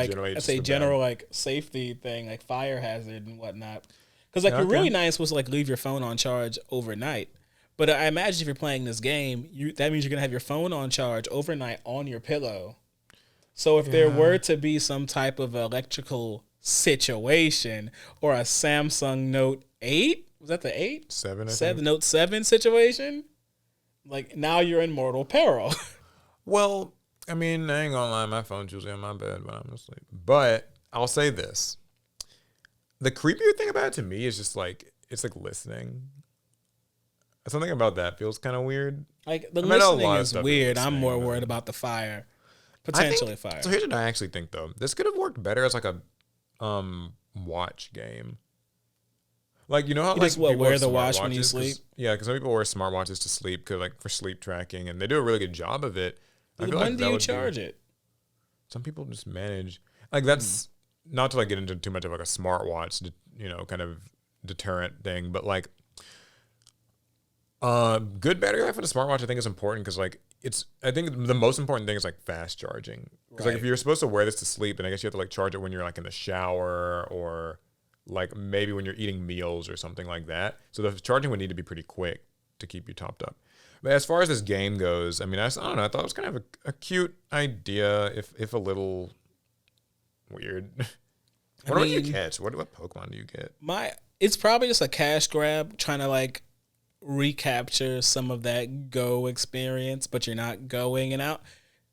like safety thing, like fire hazard and whatnot. Because like you're really not supposed to like leave your phone on charge overnight. But I imagine if you're playing this game, that means you're gonna have your phone on charge overnight on your pillow. So if there were to be some type of electrical situation or a Samsung Note 8, was that the 8? 7, I think. think. Note 7 situation, like now you're in mortal peril. Well, I mean, I ain't gonna lie, my phone's usually on my bed when I'm asleep. But I'll say this. The creepier thing about it to me is just like, it's like listening. Something about that feels kind of weird. Like the listening is weird. I'm more worried about the fire. Potentially fire. So here's what I actually think though. This could have worked better as like a watch game. Like, you know how you like just wear the watch when you watches? sleep? Yeah, because some people wear smartwatches to sleep for sleep tracking, and they do a really good job of it. When do you charge it? Some people just manage. Like, that's not to like get into too much of like a smartwatch, kind of deterrent thing, but like good battery life on a smartwatch I think is important because like I think the most important thing is like fast charging. Because like if you're supposed to wear this to sleep, then I guess you have to like charge it when you're like in the shower or like maybe when you're eating meals or something like that. So the charging would need to be pretty quick to keep you topped up. But as far as this game goes, I mean, I don't know. I thought it was kind of a cute idea, if a little weird. What do you get? What Pokemon do you get? It's probably just a cash grab, trying to like recapture some of that Go experience, but you're not going and out.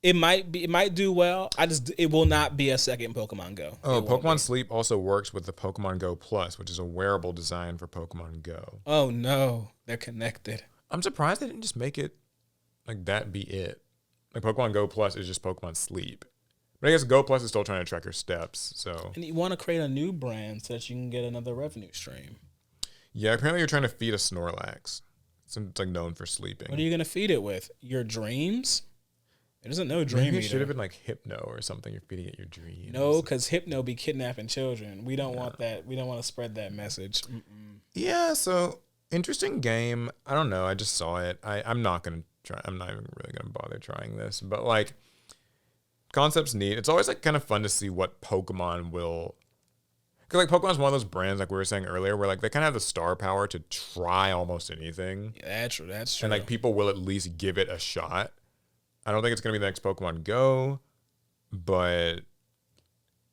It might do well. It will not be a second Pokemon Go. Oh, Pokemon Sleep also works with the Pokemon Go Plus, which is a wearable design for Pokemon Go. Oh no, they're connected. I'm surprised they didn't just make it like that be it. Like Pokemon Go Plus is just Pokemon Sleep. But I guess Go Plus is still trying to track your steps, so. And you want to create a new brand so that you can get another revenue stream. Yeah, apparently you're trying to feed a Snorlax. It's like known for sleeping. What are you going to feed it with? Your dreams? It doesn't know Dream Maybe it Eater. should have been like Hypno or something. You're feeding it your dreams. No, because Hypno be kidnapping children. We don't want that. We don't want to spread that message. Yeah, so interesting game. I don't know. I just saw it. I'm not going to try. I'm not even really going to bother trying this. But like, concept's neat. It's always like kind of fun to see what Pokemon will. Because like Pokemon's one of those brands, like we were saying earlier, where like they kind of have the star power to try almost anything. Yeah, that's true. That's true. And like people will at least give it a shot. I don't think it's going to be the next Pokemon Go, but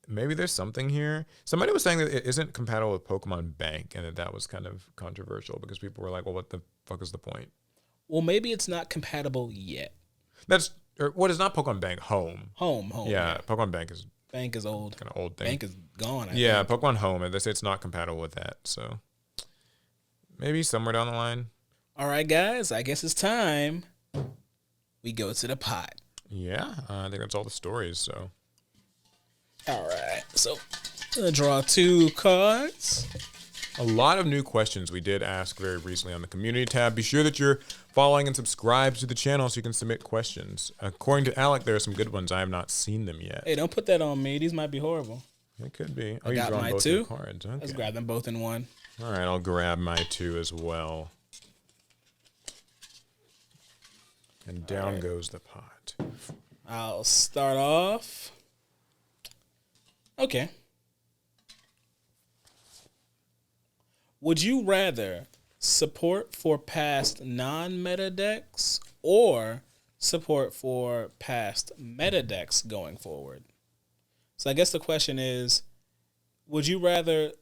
maybe there's something here. Somebody was saying that it isn't compatible with Pokemon Bank, and that was kind of controversial because people were like, well, what the fuck is the point? Well, maybe it's not compatible yet. What is not Pokemon Bank? Home. Yeah, Pokemon Bank is old. Kind of old thing. Bank is gone. I think. Pokemon Home, and they say it's not compatible with that, so maybe somewhere down the line. All right, guys, I guess it's time. We go to the pot. Yeah, I think that's all the stories, so. All right, so I'm going to draw 2 cards. A lot of new questions we did ask very recently on the community tab. Be sure that you're following and subscribed to the channel so you can submit questions. According to Alec, there are some good ones. I have not seen them yet. Hey, don't put that on me. These might be horrible. It could be. I got my 2 cards. Okay. Let's grab them both in one. All right, I'll grab my 2 as well. And down goes the pot. I'll start off. Okay. Would you rather support for past non-meta decks or support for past meta decks going forward? So I guess the question is, would you rather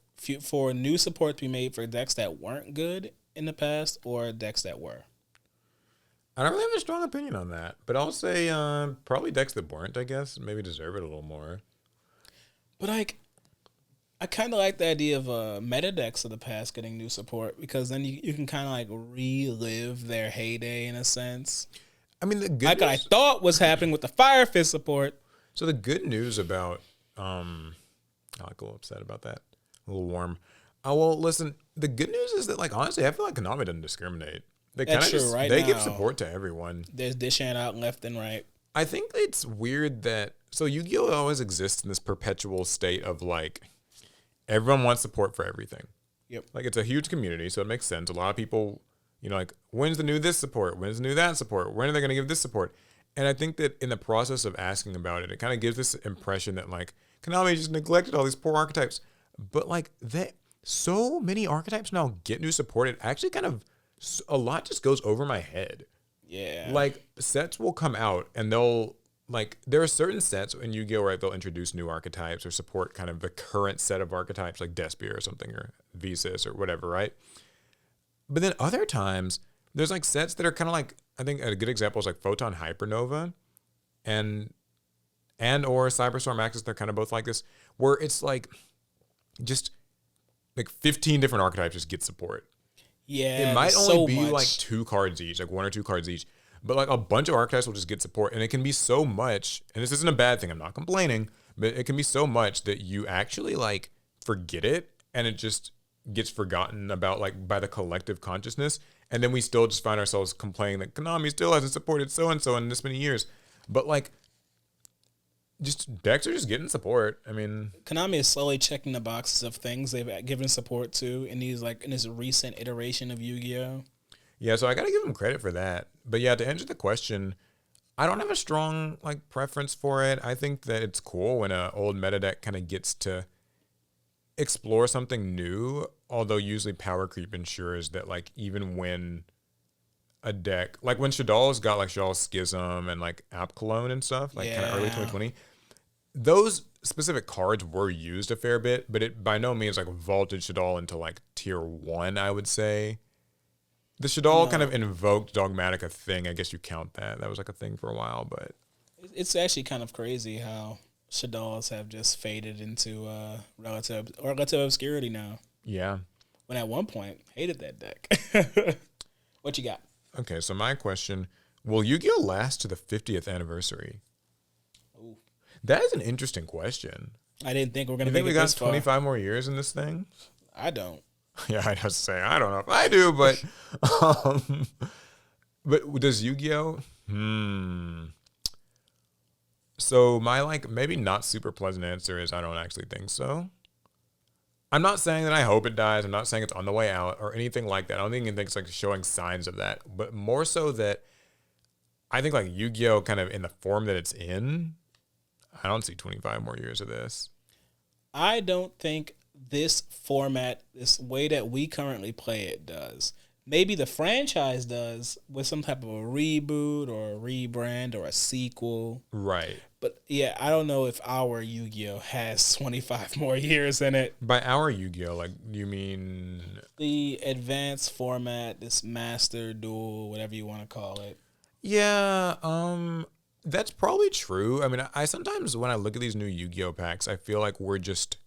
for new support to be made for decks that weren't good in the past or decks that were? I don't really have a strong opinion on that, but I'll say probably decks that weren't, I guess, maybe deserve it a little more. But like, I kind of like the idea of meta decks of the past getting new support because then you can kind of like relive their heyday in a sense. I mean, the good like news, I thought was happening with the Fire Fist support. So the good news about, I like a little upset about that, a little warm. Well, listen, the good news is that like honestly, I feel like Konami doesn't discriminate. They kind of just they give support to everyone. There's dishing out left and right. I think it's weird that so Yu-Gi-Oh always exists in this perpetual state of like everyone wants support for everything. Yep. Like it's a huge community, so it makes sense. A lot of people, you know, like when's the new this support? When's the new that support? When are they going to give this support? And I think that in the process of asking about it, it kind of gives this impression that like Konami just neglected all these poor archetypes. But like so many archetypes now get new support. It actually kind of a lot just goes over my head. Yeah. Like sets will come out and they'll like there are certain sets in Yu-Gi-Oh! Where they'll introduce new archetypes or support kind of the current set of archetypes like Despia or something or Visas or whatever, right? But then other times there's like sets that are kind of like I think a good example is like Photon Hypernova and or Cyberstorm Axis. They're kind of both like this where it's like just like 15 different archetypes just get support. Yeah, it might only be like 2 cards each, like 1 or 2 cards each, but like a bunch of archetypes will just get support, and it can be so much. And this isn't a bad thing. I'm not complaining, but it can be so much that you actually like forget it, and it just gets forgotten about like by the collective consciousness, and then we still just find ourselves complaining that Konami still hasn't supported so and so in this many years. But like, just decks are just getting support. I mean, Konami is slowly checking the boxes of things they've given support to in this recent iteration of Yu-Gi-Oh. Yeah, so I got to give them credit for that. But yeah, to answer the question, I don't have a strong like preference for it. I think that it's cool when an old meta deck kind of gets to explore something new, although usually power creep ensures that like even when a deck like when Shadal's got like Shadal's Schism and like App Cologne and stuff, like kind of early 2020. Those specific cards were used a fair bit, but it by no means like vaulted Shadal into like tier 1, I would say. The Shadal kind of invoked Dogmatic a thing. I guess you count that. That was like a thing for a while, but it's actually kind of crazy how Shadals have just faded into relative obscurity now. Yeah. When at one point, hated that deck. What you got? Okay, so my question, will Yu-Gi-Oh! Last to the 50th anniversary? Ooh. That is an interesting question. I didn't think we were going to make it we got this 25 far. more years in this thing? I don't. Yeah, I just say, I don't know if I do, but but does Yu-Gi-Oh? So my like maybe not super pleasant answer is I don't actually think so. I'm not saying that I hope it dies. I'm not saying it's on the way out or anything like that. I don't even think it's like showing signs of that, but more so that I think like Yu-Gi-Oh kind of in the form that it's in, I don't see 25 more years of this. I don't think this format, this way that we currently play it does. Maybe the franchise does with some type of a reboot or a rebrand or a sequel. Right. But yeah, I don't know if our Yu-Gi-Oh! Has 25 more years in it. By our Yu-Gi-Oh, like you mean the advanced format, this master duel, whatever you want to call it. Yeah, that's probably true. I mean, I sometimes when I look at these new Yu-Gi-Oh packs, I feel like we're just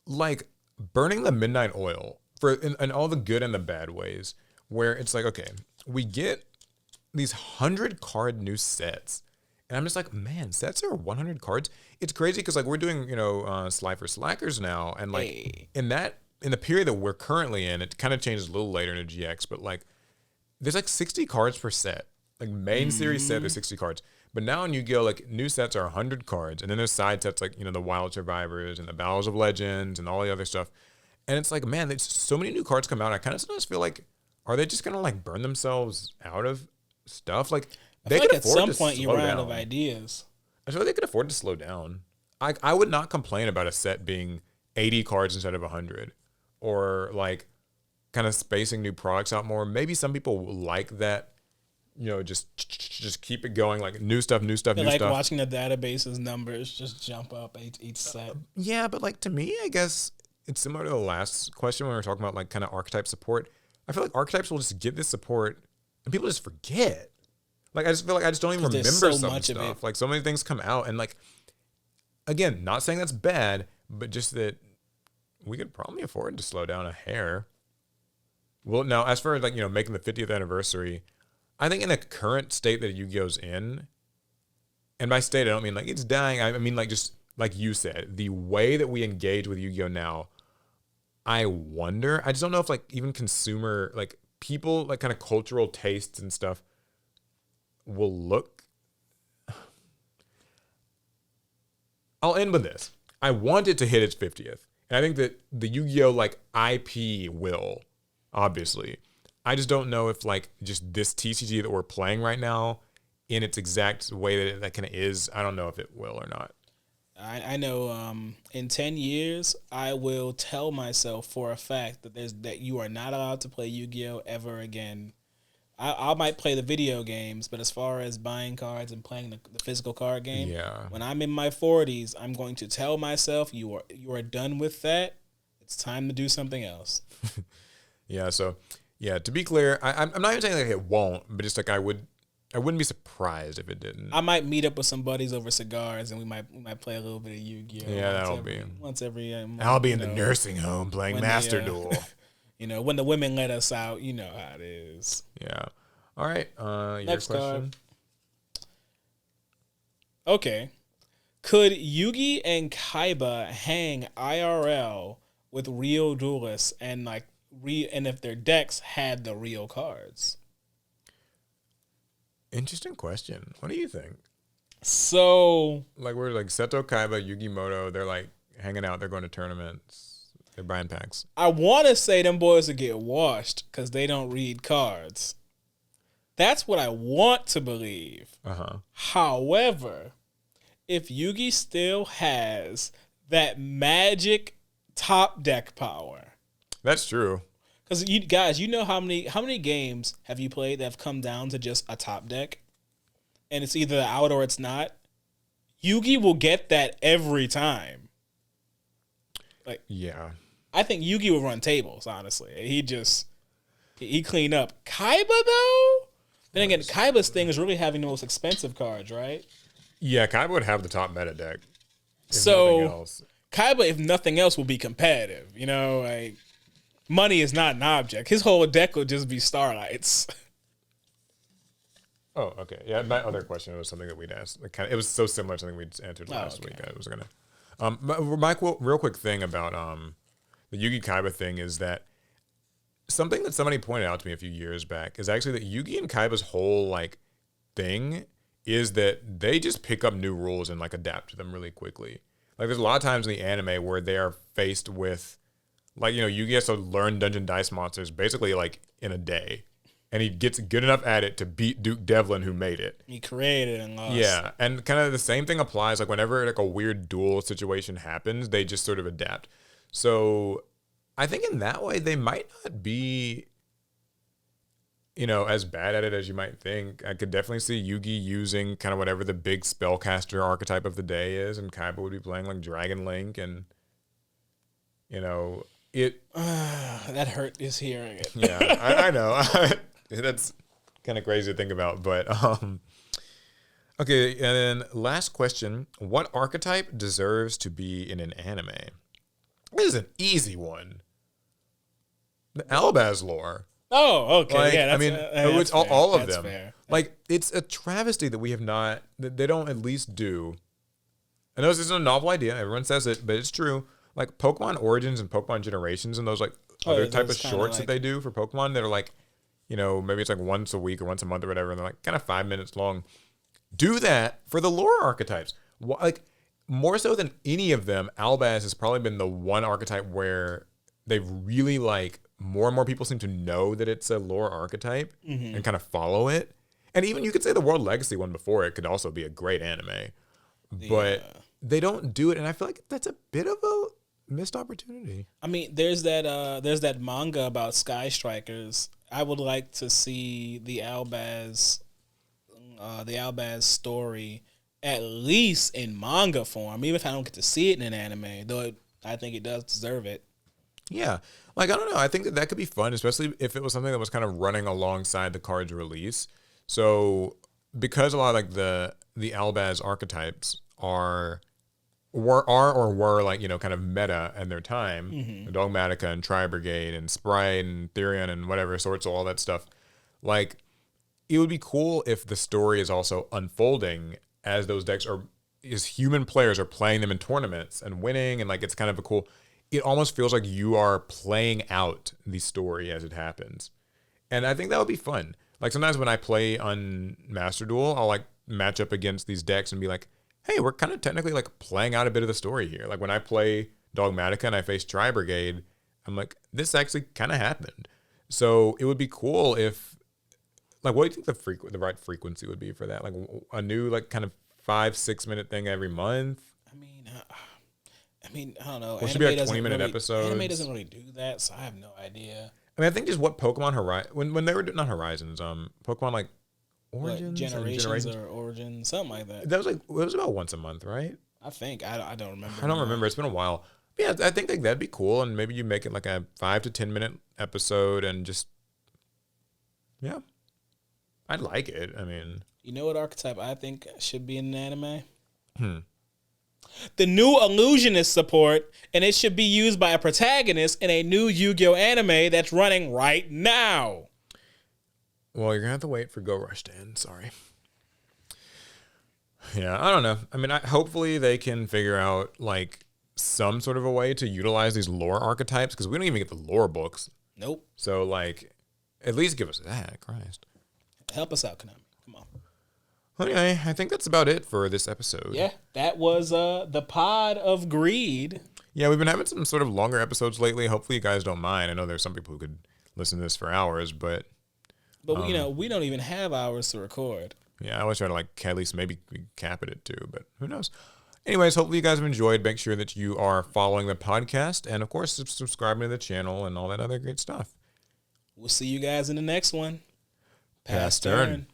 like burning the midnight oil for in all the good and the bad ways, where it's like, okay, we get these 100 card new sets, and I'm just like, man, sets are 100 cards. It's crazy because like we're doing, Slifer Slackers now, and like in the period that we're currently in, it kind of changes a little later in a GX, but like there's like 60 cards per set. Like main series set, there's 60 cards. But now in Yu-Gi-Oh, like new sets are 100 cards, and then there's side sets like the Wild Survivors and the Battles of Legends and all the other stuff. And it's like, man, there's so many new cards come out. I kind of sometimes feel like, are they just gonna like burn themselves out of stuff? Like they could at some point you run out of ideas. I feel like they could afford to slow down. I would not complain about a set being 80 cards instead of 100, or like kind of spacing new products out more. Maybe some people like that. Just keep it going, like new stuff, new stuff. Like watching the database's numbers just jump up each set. Yeah, but like to me, I guess it's similar to the last question when we were talking about like kind of archetype support. I feel like archetypes will just get this support and people just forget. Like I just feel like I just don't even remember some stuff. Like so many things come out, and like again, not saying that's bad, but just that we could probably afford to slow down a hair. Well, now as far as like making the 50th anniversary, I think in the current state that Yu-Gi-Oh's in, and by state I don't mean like it's dying. I mean like just like you said, the way that we engage with Yu-Gi-Oh now, I wonder. I just don't know if like even consumer like people like kind of cultural tastes and stuff will look. I'll end with this. I want it to hit its 50th, and I think that the Yu-Gi-Oh like IP will, obviously. I just don't know if like just this TCG that we're playing right now in its exact way that kind of is, I don't know if it will or not. I know in 10 years, I will tell myself for a fact that you are not allowed to play Yu-Gi-Oh! Ever again. I might play the video games, but as far as buying cards and playing the physical card game, when I'm in my 40s, I'm going to tell myself you are done with that. It's time to do something else. Yeah, so... Yeah, to be clear, I'm not even saying like it won't, but just like I wouldn't be surprised if it didn't. I might meet up with some buddies over cigars, and we might play a little bit of Yu-Gi-Oh. Yeah, that'll be once every. I'll be in the nursing home playing Master Duel. When the women let us out, you know how it is. Yeah. All right. Next your question. card. Okay. Could Yugi and Kaiba hang IRL with real duelists and like? And if their decks had the real cards? Interesting question. What do you think? So, like we're like Seto Kaiba, Yugi Moto, they're like hanging out, they're going to tournaments, they're buying packs. I want to say them boys would get washed because they don't read cards. That's what I want to believe. However, if Yugi still has that magic top deck power. That's true. Because you guys, you know how many games have you played that have come down to just a top deck, and it's either out or it's not. Yugi will get that every time. Like, Yeah. I think Yugi will run tables. Honestly, he clean up. Kaiba though. Then again, Kaiba's thing is really having the most expensive cards, right? Yeah, Kaiba would have the top meta deck. If So nothing else. Kaiba, if nothing else, will be competitive. You know, like money is not an object. His whole deck will just be starlights. Oh, okay. Yeah, my other question was something that we'd asked. Like, it was so similar to something we'd answered last week. I was gonna. My real quick thing about the Yugi Kaiba thing is that something that somebody pointed out to me a few years back is actually that Yugi and Kaiba's whole like thing is that they just pick up new rules and like adapt to them really quickly. Like there's a lot of times in the anime where they are faced with, like, you know, Yugi has to learn Dungeon Dice monsters basically like in a day. And he gets good enough at it to beat Duke Devlin, who made it. He created and lost. Yeah, and kind of the same thing applies. Like whenever like a weird duel situation happens, they just sort of adapt. So I think in that way they might not be, you know, as bad at it as you might think. I could definitely see Yugi using kind of whatever the big spellcaster archetype of the day is, and Kaiba would be playing like Dragon Link, and you know it. That hurt is hearing it. Yeah, I know. That's kind of crazy to think about, but okay. And then last question: what archetype deserves to be in an anime? This is an easy one. The Albaz lore. Oh, okay. Like, Yeah, I mean, that's all of that's them. fair. Like, it's a travesty that we have not, that they don't at least do. I know this isn't a novel idea. Everyone says it, but it's true. Like, Pokemon Origins and Pokemon Generations and those, like, other type of shorts that they do for Pokemon that are, like, you know, maybe it's, like, once a week or once a month or whatever, and they're, like, kind of 5 minutes long. Do that for the lore archetypes. Like, more so than any of them, Albaz has probably been the one archetype where they've really, like, more and more people seem to know that it's a lore archetype and kind of follow it. And even you could say the World Legacy one before it could also be a great anime. But they don't do it, and I feel like that's a bit of a missed opportunity. I mean, there's that manga about Sky Strikers. I would like to see the Albaz story at least in manga form, even if I don't get to see it in an anime, though I think it does deserve it. Yeah. Like, I don't know. I think that could be fun, especially if it was something that was kind of running alongside the card's release. So because a lot of like the Albaz archetypes were like, you know, kind of meta in their time, Dogmatica and Tri-Brigade and Sprite and Therion and whatever sorts of all that stuff. Like, it would be cool if the story is also unfolding as those decks are, as human players are playing them in tournaments and winning, and like it's kind of a cool. It almost feels like you are playing out the story as it happens, and I think that would be fun. Like sometimes when I play on Master Duel, I'll like match up against these decks and be like, "Hey, we're kind of technically like playing out a bit of the story here." Like when I play Dogmatica and I face Tri-Brigade, I'm like, "This actually kind of happened." So it would be cool if. Like, what do you think the right frequency would be for that? Like, a new, like, kind of 5-6 minute thing every month? I mean, I don't know. Or should be like 20-minute episodes? Anime doesn't really do that, so I have no idea. I mean, I think just what Pokemon Horizon, when they were doing, not Horizons, Pokemon, like, Origins? Generations or Origins, something like that. That was like, it was about once a month, right? I think. I don't remember. I don't remember. It's been a while. But yeah, I think like, that'd be cool, and maybe you make it like a 5 to 10 minute episode and just, yeah. I'd like it. I mean, you know what archetype I think should be in an anime? The new Illusionist support, and it should be used by a protagonist in a new Yu-Gi-Oh anime that's running right now. Well, you're gonna have to wait for Go Rush to end. Sorry. Yeah, I don't know. I mean, hopefully they can figure out like some sort of a way to utilize these lore archetypes, because we don't even get the lore books. Nope. So like, at least give us that. Christ. Help us out, Konami. Come on. Anyway, I think that's about it for this episode. Yeah, that was the pod of greed. Yeah, we've been having some sort of longer episodes lately. Hopefully you guys don't mind. I know there's some people who could listen to this for hours, but you know, we don't even have hours to record. Yeah, I always try to like at least maybe cap it at 2, but who knows? Anyways, hopefully you guys have enjoyed. Make sure that you are following the podcast and of course subscribing to the channel and all that other great stuff. We'll see you guys in the next one. Pass turn.